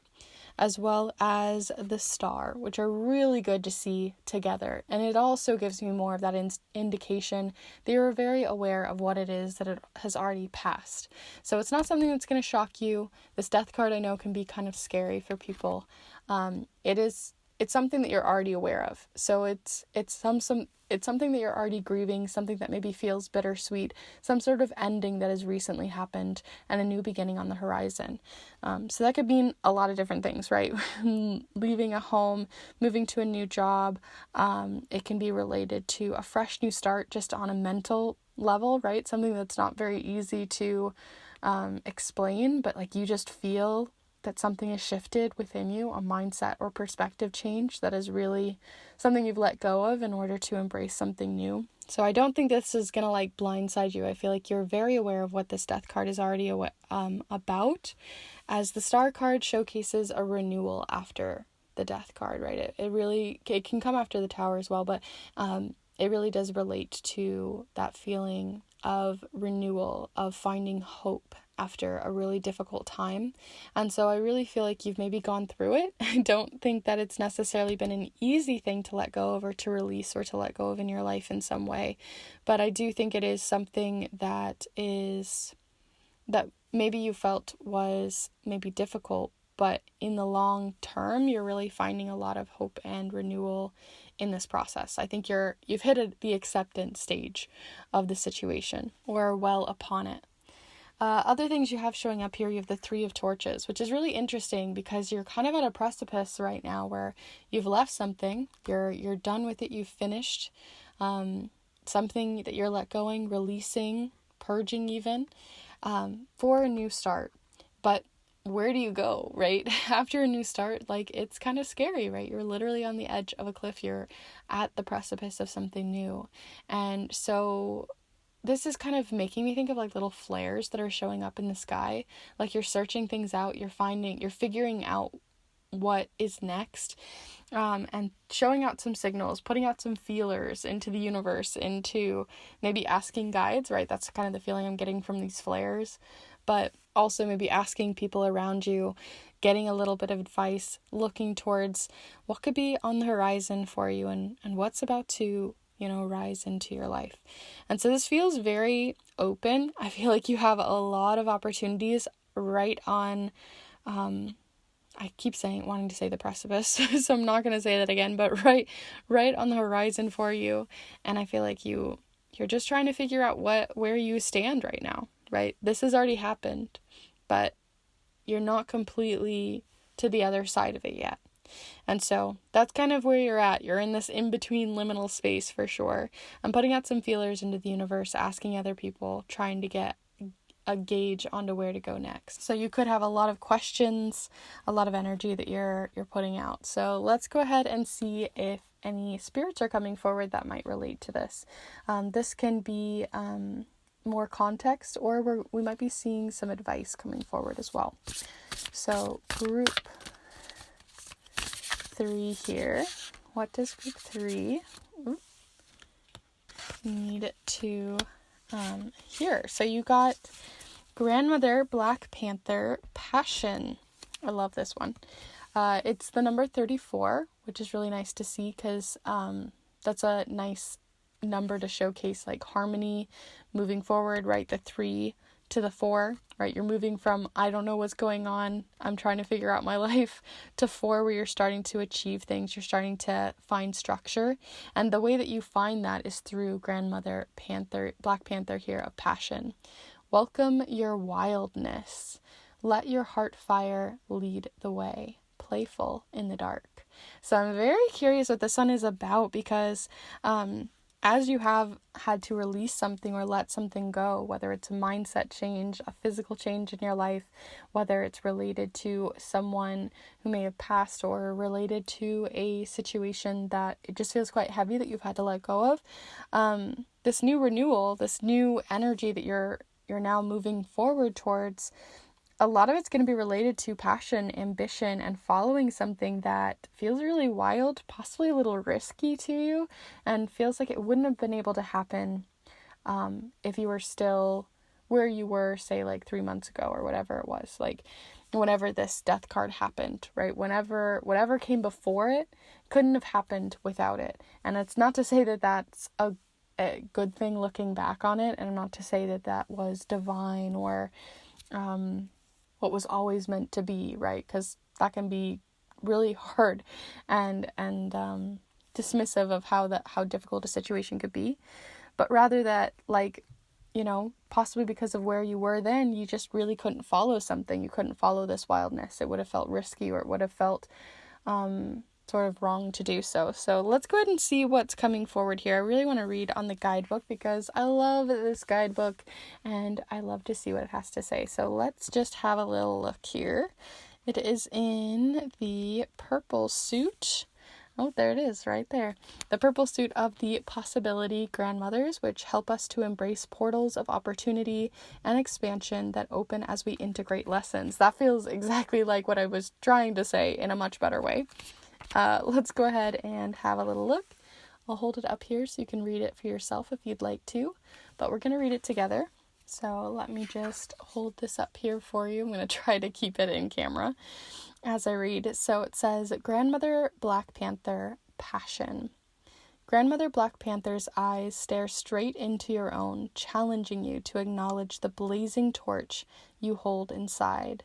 as well as the Star, which are really good to see together. And it also gives me more of that indication that you're very aware of what it is that it has already passed. So it's not something that's going to shock you. This Death card, I know, can be kind of scary for people. It's something that you're already aware of. So it's something that you're already grieving, something that maybe feels bittersweet, some sort of ending that has recently happened, and a new beginning on the horizon. So that could mean a lot of different things, right? Leaving a home, moving to a new job. It can be related to a fresh new start just on a mental level, right? Something that's not very easy to explain, but like you just feel that something has shifted within you, a mindset or perspective change that is really something you've let go of in order to embrace something new. So I don't think this is going to like blindside you. I feel like you're very aware of what this Death card is already about, as the Star card showcases a renewal after the Death card, right? It can come after the Tower as well, but it really does relate to that feeling of renewal, of finding hope after a really difficult time. And so I really feel like you've maybe gone through it. I don't think that it's necessarily been an easy thing to let go of, or to release, or to let go of in your life in some way. But I do think it is something that maybe you felt was maybe difficult, but in the long term, you're really finding a lot of hope and renewal in this process. I think you've hit the acceptance stage of the situation, or well upon it. Other things you have showing up here, you have the 3 of Torches, which is really interesting because you're kind of at a precipice right now where you've left something, you're done with it, you've finished something that you're let going, releasing, purging even, for a new start. But where do you go, right? After a new start, like, it's kind of scary, right? You're literally on the edge of a cliff. You're at the precipice of something new. And so this is kind of making me think of like little flares that are showing up in the sky. Like you're searching things out, you're figuring out what is next, and showing out some signals, putting out some feelers into the universe, into maybe asking guides, right? That's kind of the feeling I'm getting from these flares. But also maybe asking people around you, getting a little bit of advice, looking towards what could be on the horizon for you, and what's about to rise into your life. And so this feels very open. I feel like you have a lot of opportunities right on, I keep wanting to say the precipice, so I'm not going to say that again, but right on the horizon for you. And I feel like you're just trying to figure out where you stand right now, right? This has already happened, but you're not completely to the other side of it yet. And so that's kind of where you're at. You're in this in-between liminal space for sure. I'm putting out some feelers into the universe, asking other people, trying to get a gauge onto where to go next. So you could have a lot of questions, a lot of energy that you're putting out. So let's go ahead and see if any spirits are coming forward that might relate to this. This can be more context, or we might be seeing some advice coming forward as well. So group 3 here. What does group 3 need to hear? So you got Grandmother Black Panther Passion. I love this one. It's the number 34, which is really nice to see because that's a nice number to showcase like harmony moving forward, right? The 3 to the 4, right? You're moving from I don't know what's going on, I'm trying to figure out my life, to 4 where you're starting to achieve things, you're starting to find structure. And the way that you find that is through Grandmother Black Panther here of Passion. Welcome your wildness. Let your heart fire lead the way. Playful in the dark. So I'm very curious what this one is about, because as you have had to release something or let something go, whether it's a mindset change, a physical change in your life, whether it's related to someone who may have passed or related to a situation that it just feels quite heavy that you've had to let go of, this new renewal, this new energy that you're now moving forward towards, a lot of it's going to be related to passion, ambition, and following something that feels really wild, possibly a little risky to you, and feels like it wouldn't have been able to happen if you were still where you were, say, like 3 months ago or whatever it was. Like, whenever this death card happened, right? Whatever came before it couldn't have happened without it. And it's not to say that that's a good thing looking back on it, and not to say that that was divine or what was always meant to be, right? Because that can be really hard and dismissive of how difficult a situation could be. But rather that, like, you know, possibly because of where you were then, you just really couldn't follow something. You couldn't follow this wildness. It would have felt risky, or it would have felt sort of wrong to do so. So let's go ahead and see what's coming forward here. I really want to read on the guidebook because I love this guidebook and I love to see what it has to say. So let's just have a little look here. It is in the purple suit. Oh, there it is right there. The purple suit of the Possibility Grandmothers, which help us to embrace portals of opportunity and expansion that open as we integrate lessons. That feels exactly like what I was trying to say in a much better way. Let's go ahead and have a little look. I'll hold it up here so you can read it for yourself if you'd like to, but we're going to read it together. So let me just hold this up here for you. I'm going to try to keep it in camera as I read. So it says, Grandmother Black Panther Passion. Grandmother Black Panther's eyes stare straight into your own, challenging you to acknowledge the blazing torch you hold inside.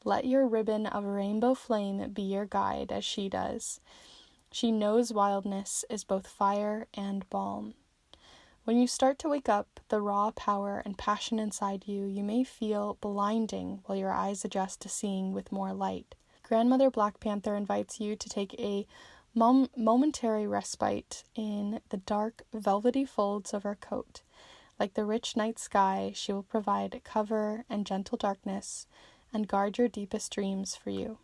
Let your ribbon of rainbow flame be your guide as she does. She knows wildness is both fire and balm. When you start to wake up the raw power and passion inside you, you may feel blinding while your eyes adjust to seeing with more light. Grandmother Black Panther invites you to take a momentary respite in the dark, velvety folds of her coat. Like the rich night sky, she will provide cover and gentle darkness, and guard your deepest dreams for you.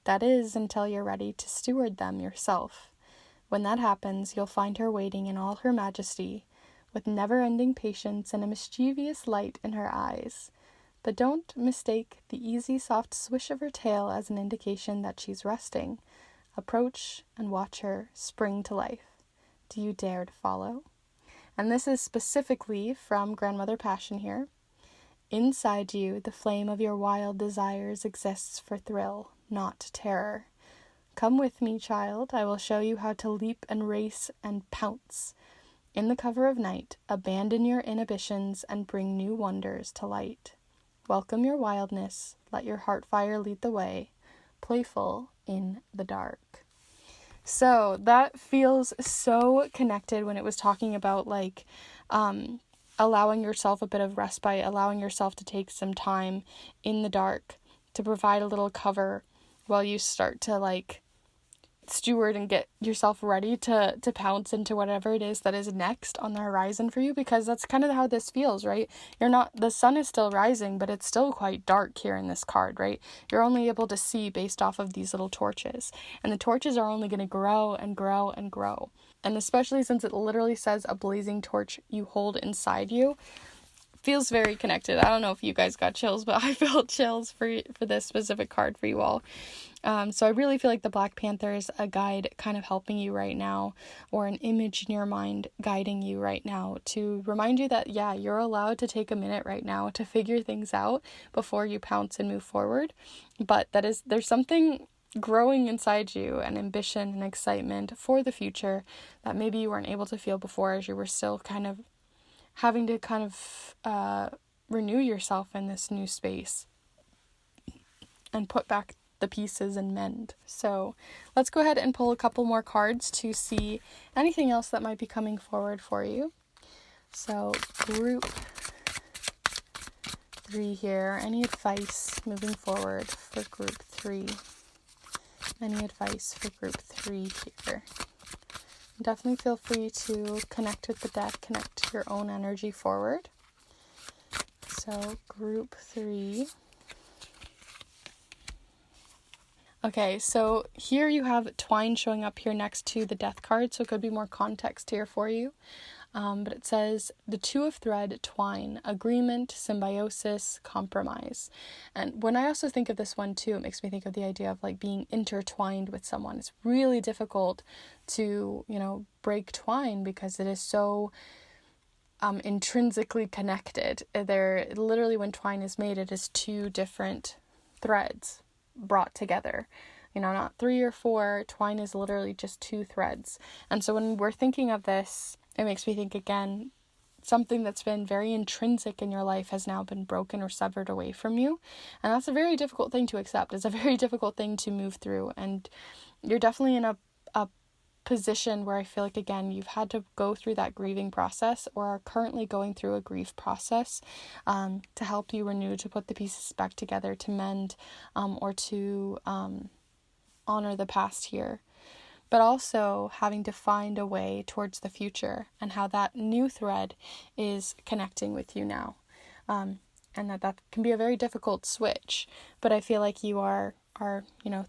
That is, until you're ready to steward them yourself. When that happens, you'll find her waiting in all her majesty, with never-ending patience and a mischievous light in her eyes. But don't mistake the easy, soft swish of her tail as an indication that she's resting. Approach and watch her spring to life. Do you dare to follow? And this is specifically from Grandmother Passion here. Inside you, the flame of your wild desires exists for thrill, not terror. Come with me, child. I will show you how to leap and race and pounce. In the cover of night, abandon your inhibitions and bring new wonders to light. Welcome your wildness. Let your heart fire lead the way. Playful in the dark. So that feels so connected when it was talking about like allowing yourself a bit of respite, allowing yourself to take some time in the dark to provide a little cover while you start to like steward and get yourself ready to pounce into whatever it is that is next on the horizon for you, because that's kind of how this feels, right? The sun is still rising, but it's still quite dark here in this card, right? You're only able to see based off of these little torches, and the torches are only going to grow and grow and grow. And especially since it literally says a blazing torch you hold inside you, feels very connected. I don't know if you guys got chills, but I felt chills for this specific card for you all. So I really feel like the Black Panther is a guide kind of helping you right now, or an image in your mind guiding you right now to remind you that, yeah, you're allowed to take a minute right now to figure things out before you pounce and move forward. But there's something growing inside you, an ambition and excitement for the future that maybe you weren't able to feel before, as you were still kind of having to kind of renew yourself in this new space and put back the pieces and mend. So let's go ahead and pull a couple more cards to see anything else that might be coming forward for you. So group 3 here. Any advice moving forward for group 3? Any advice for group 3 here? Definitely feel free to connect with the deck, connect to your own energy forward. So group 3. Okay, so here you have twine showing up here next to the death card, so it could be more context here for you. But it says the 2 of thread, twine, agreement, symbiosis, compromise. And when I also think of this one too, it makes me think of the idea of like being intertwined with someone. It's really difficult to, break twine because it is so intrinsically connected. Literally when twine is made, it is 2 different threads brought together. Not 3 or 4. Twine is literally just 2 threads. And so when we're thinking of this, it makes me think again, something that's been very intrinsic in your life has now been broken or severed away from you. And that's a very difficult thing to accept. It's a very difficult thing to move through. And you're definitely in a position where I feel like, again, you've had to go through that grieving process, or are currently going through a grief process to help you renew, to put the pieces back together, to mend, or to honor the past here. But also having to find a way towards the future, and how that new thread is connecting with you now. And that can be a very difficult switch, but I feel like you are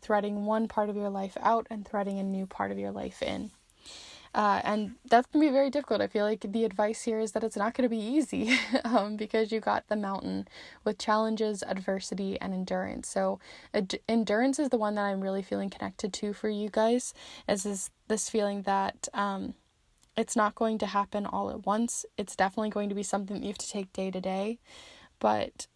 threading one part of your life out and threading a new part of your life in. And that can be very difficult. I feel like the advice here is that it's not going to be easy because you got the mountain with challenges, adversity, and endurance. So endurance is the one that I'm really feeling connected to for you guys, is this feeling that it's not going to happen all at once. It's definitely going to be something that you have to take day to day. But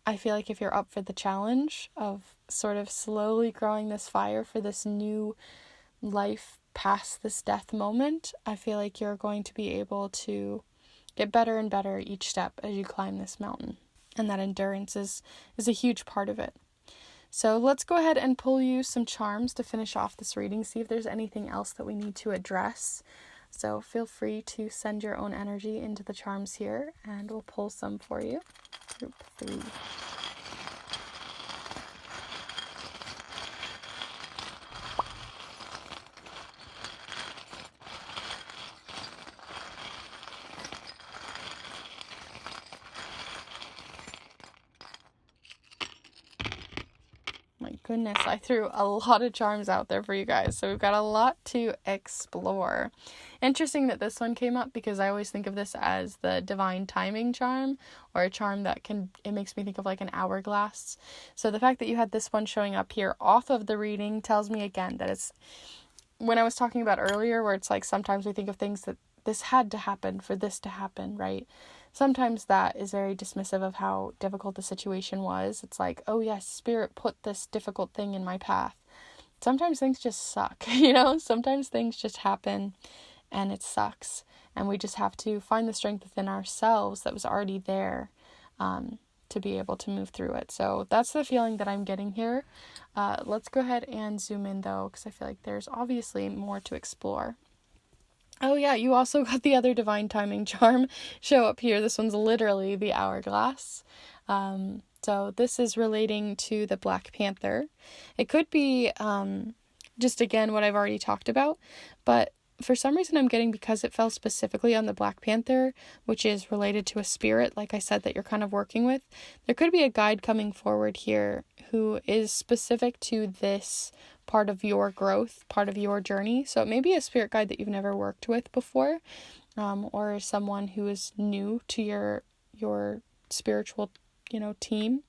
I feel like if you're up for the challenge of sort of slowly growing this fire for this new life past this death moment, I feel like you're going to be able to get better and better each step as you climb this mountain. And that endurance is a huge part of it. So let's go ahead and pull you some charms to finish off this reading, see if there's anything else that we need to address. So feel free to send your own energy into the charms here, and we'll pull some for you. Group 3. My goodness, I threw a lot of charms out there for you guys, so we've got a lot to explore. Interesting that this one came up, because I always think of this as the divine timing charm, or a charm that it makes me think of like an hourglass. So the fact that you had this one showing up here off of the reading tells me again that it's, when I was talking about earlier, where it's like sometimes we think of things that this had to happen for this to happen, right? Sometimes that is very dismissive of how difficult the situation was. It's like, oh yes, Spirit put this difficult thing in my path. Sometimes things just suck, Sometimes things just happen and it sucks. And we just have to find the strength within ourselves that was already there to be able to move through it. So that's the feeling that I'm getting here. Let's go ahead and zoom in though, because I feel like there's obviously more to explore. Oh yeah, you also got the other divine timing charm show up here. This one's literally the hourglass. So this is relating to the Black Panther. It could be just again what I've already talked about. But for some reason I'm getting, because it fell specifically on the Black Panther, which is related to a spirit, like I said, that you're kind of working with, there could be a guide coming forward here who is specific to this part of your growth, part of your journey. So it may be a spirit guide that you've never worked with before, or someone who is new to your spiritual, team,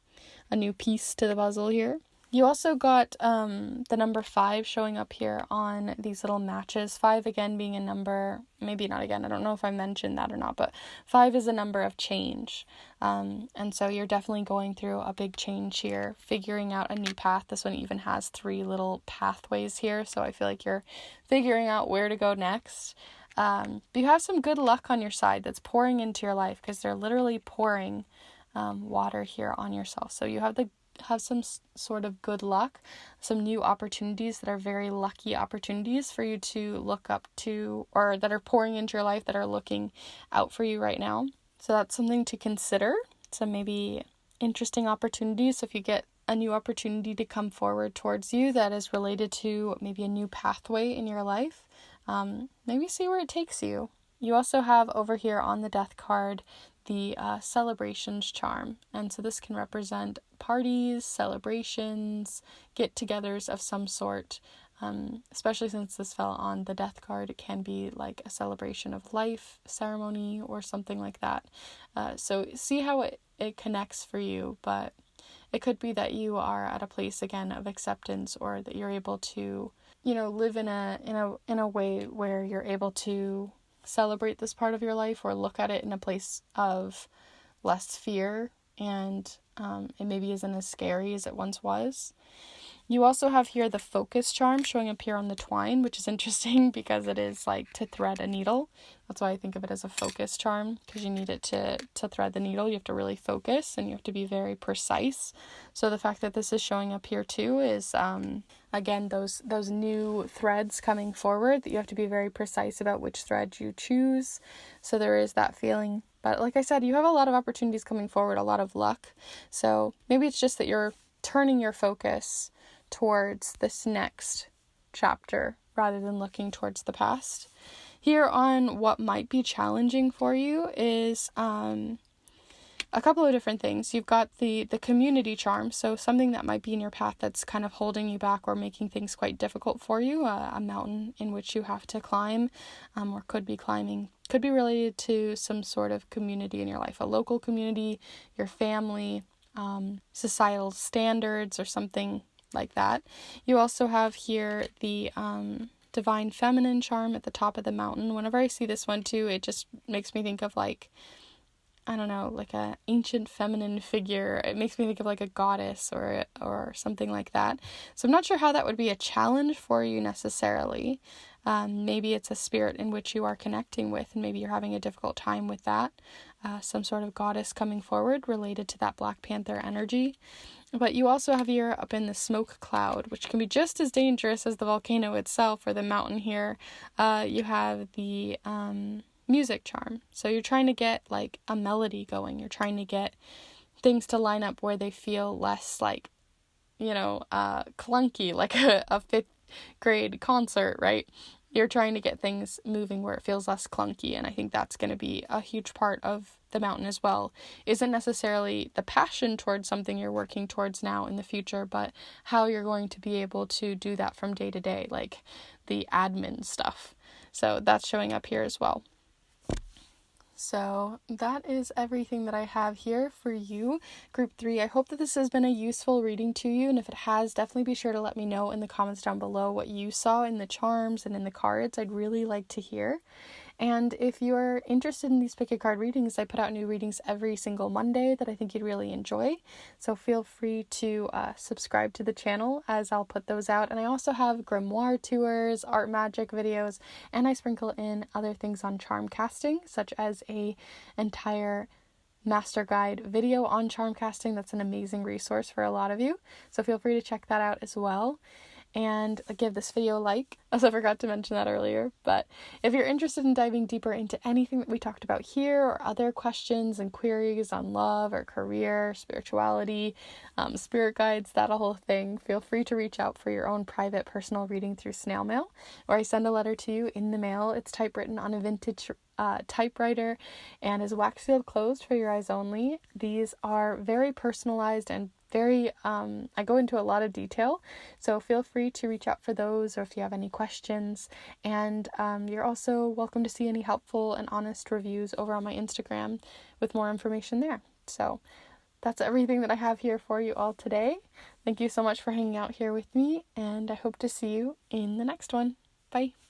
a new piece to the puzzle here. You also got the number 5 showing up here on these little matches. 5 again being a number, maybe not again, I don't know if I mentioned that or not, but 5 is a number of change. And so you're definitely going through a big change here, figuring out a new path. This one even has 3 little pathways here, so I feel like you're figuring out where to go next. But you have some good luck on your side that's pouring into your life, because they're literally pouring water here on yourself. So you have some sort of good luck, some new opportunities that are very lucky opportunities for you to look up to, or that are pouring into your life, that are looking out for you right now. So that's something to consider. Some maybe interesting opportunities. So if you get a new opportunity to come forward towards you that is related to maybe a new pathway in your life, maybe see where it takes you. You also have over here on the death card the celebrations charm, and so this can represent parties, celebrations, get-togethers of some sort, especially since this fell on the death card. It can be like a celebration of life ceremony or something like that. So see how it connects for you, but it could be that you are at a place again of acceptance, or that you're able to, live in a way where you're able to celebrate this part of your life, or look at it in a place of less fear, and it maybe isn't as scary as it once was. You also have here the focus charm showing up here on the twine, which is interesting because it is like to thread a needle. That's why I think of it as a focus charm, because you need it to thread the needle. You have to really focus, and you have to be very precise. So the fact that this is showing up here too is, again, those new threads coming forward, that you have to be very precise about which thread you choose. So there is that feeling. But like I said, you have a lot of opportunities coming forward, a lot of luck. So maybe it's just that you're turning your focus towards this next chapter rather than looking towards the past. Here on what might be challenging for you is a couple of different things. You've got the community charm, so something that might be in your path that's kind of holding you back or making things quite difficult for you, a mountain in which you have to climb, or could be climbing, could be related to some sort of community in your life, a local community, your family, societal standards, or something like that. You also have here the divine feminine charm at the top of the mountain. Whenever I see this one too, it just makes me think of like, I don't know, like a ancient feminine figure. It makes me think of like a goddess or something like that. So I'm not sure how that would be a challenge for you necessarily. Maybe it's a spirit in which you are connecting with, and maybe you're having a difficult time with that. Some sort of goddess coming forward related to that Black Panther energy. But you also have here up in the smoke cloud, which can be just as dangerous as the volcano itself or the mountain here. You have the music charm. So you're trying to get like a melody going. You're trying to get things to line up where they feel less like, clunky, like a 5th grade concert, right? You're trying to get things moving where it feels less clunky, and I think that's going to be a huge part of the mountain as well. Isn't necessarily the passion towards something you're working towards now in the future, but how you're going to be able to do that from day to day, like the admin stuff. So that's showing up here as well. So that is everything that I have here for you, Group 3. I hope that this has been a useful reading to you, and if it has, definitely be sure to let me know in the comments down below what you saw in the charms and in the cards. I'd really like to hear. And if you're interested in these pick a card readings, I put out new readings every single Monday that I think you'd really enjoy. So feel free to subscribe to the channel, as I'll put those out. And I also have grimoire tours, art magic videos, and I sprinkle in other things on charm casting, such as a entire master guide video on charm casting. That's an amazing resource for a lot of you. So feel free to check that out as well. and give this video a like, as I forgot to mention that earlier. But if you're interested in diving deeper into anything that we talked about here, or other questions and queries on love or career, spirituality, spirit guides, that whole thing, feel free to reach out for your own private personal reading through snail mail, or I send a letter to you in the mail. It's typewritten on a vintage typewriter and is wax sealed closed for your eyes only. These are very personalized and very, I go into a lot of detail, so feel free to reach out for those, or if you have any questions. And you're also welcome to see any helpful and honest reviews over on my Instagram with more information there. So that's everything that I have here for you all today. Thank you so much for hanging out here with me, and I hope to see you in the next one. Bye.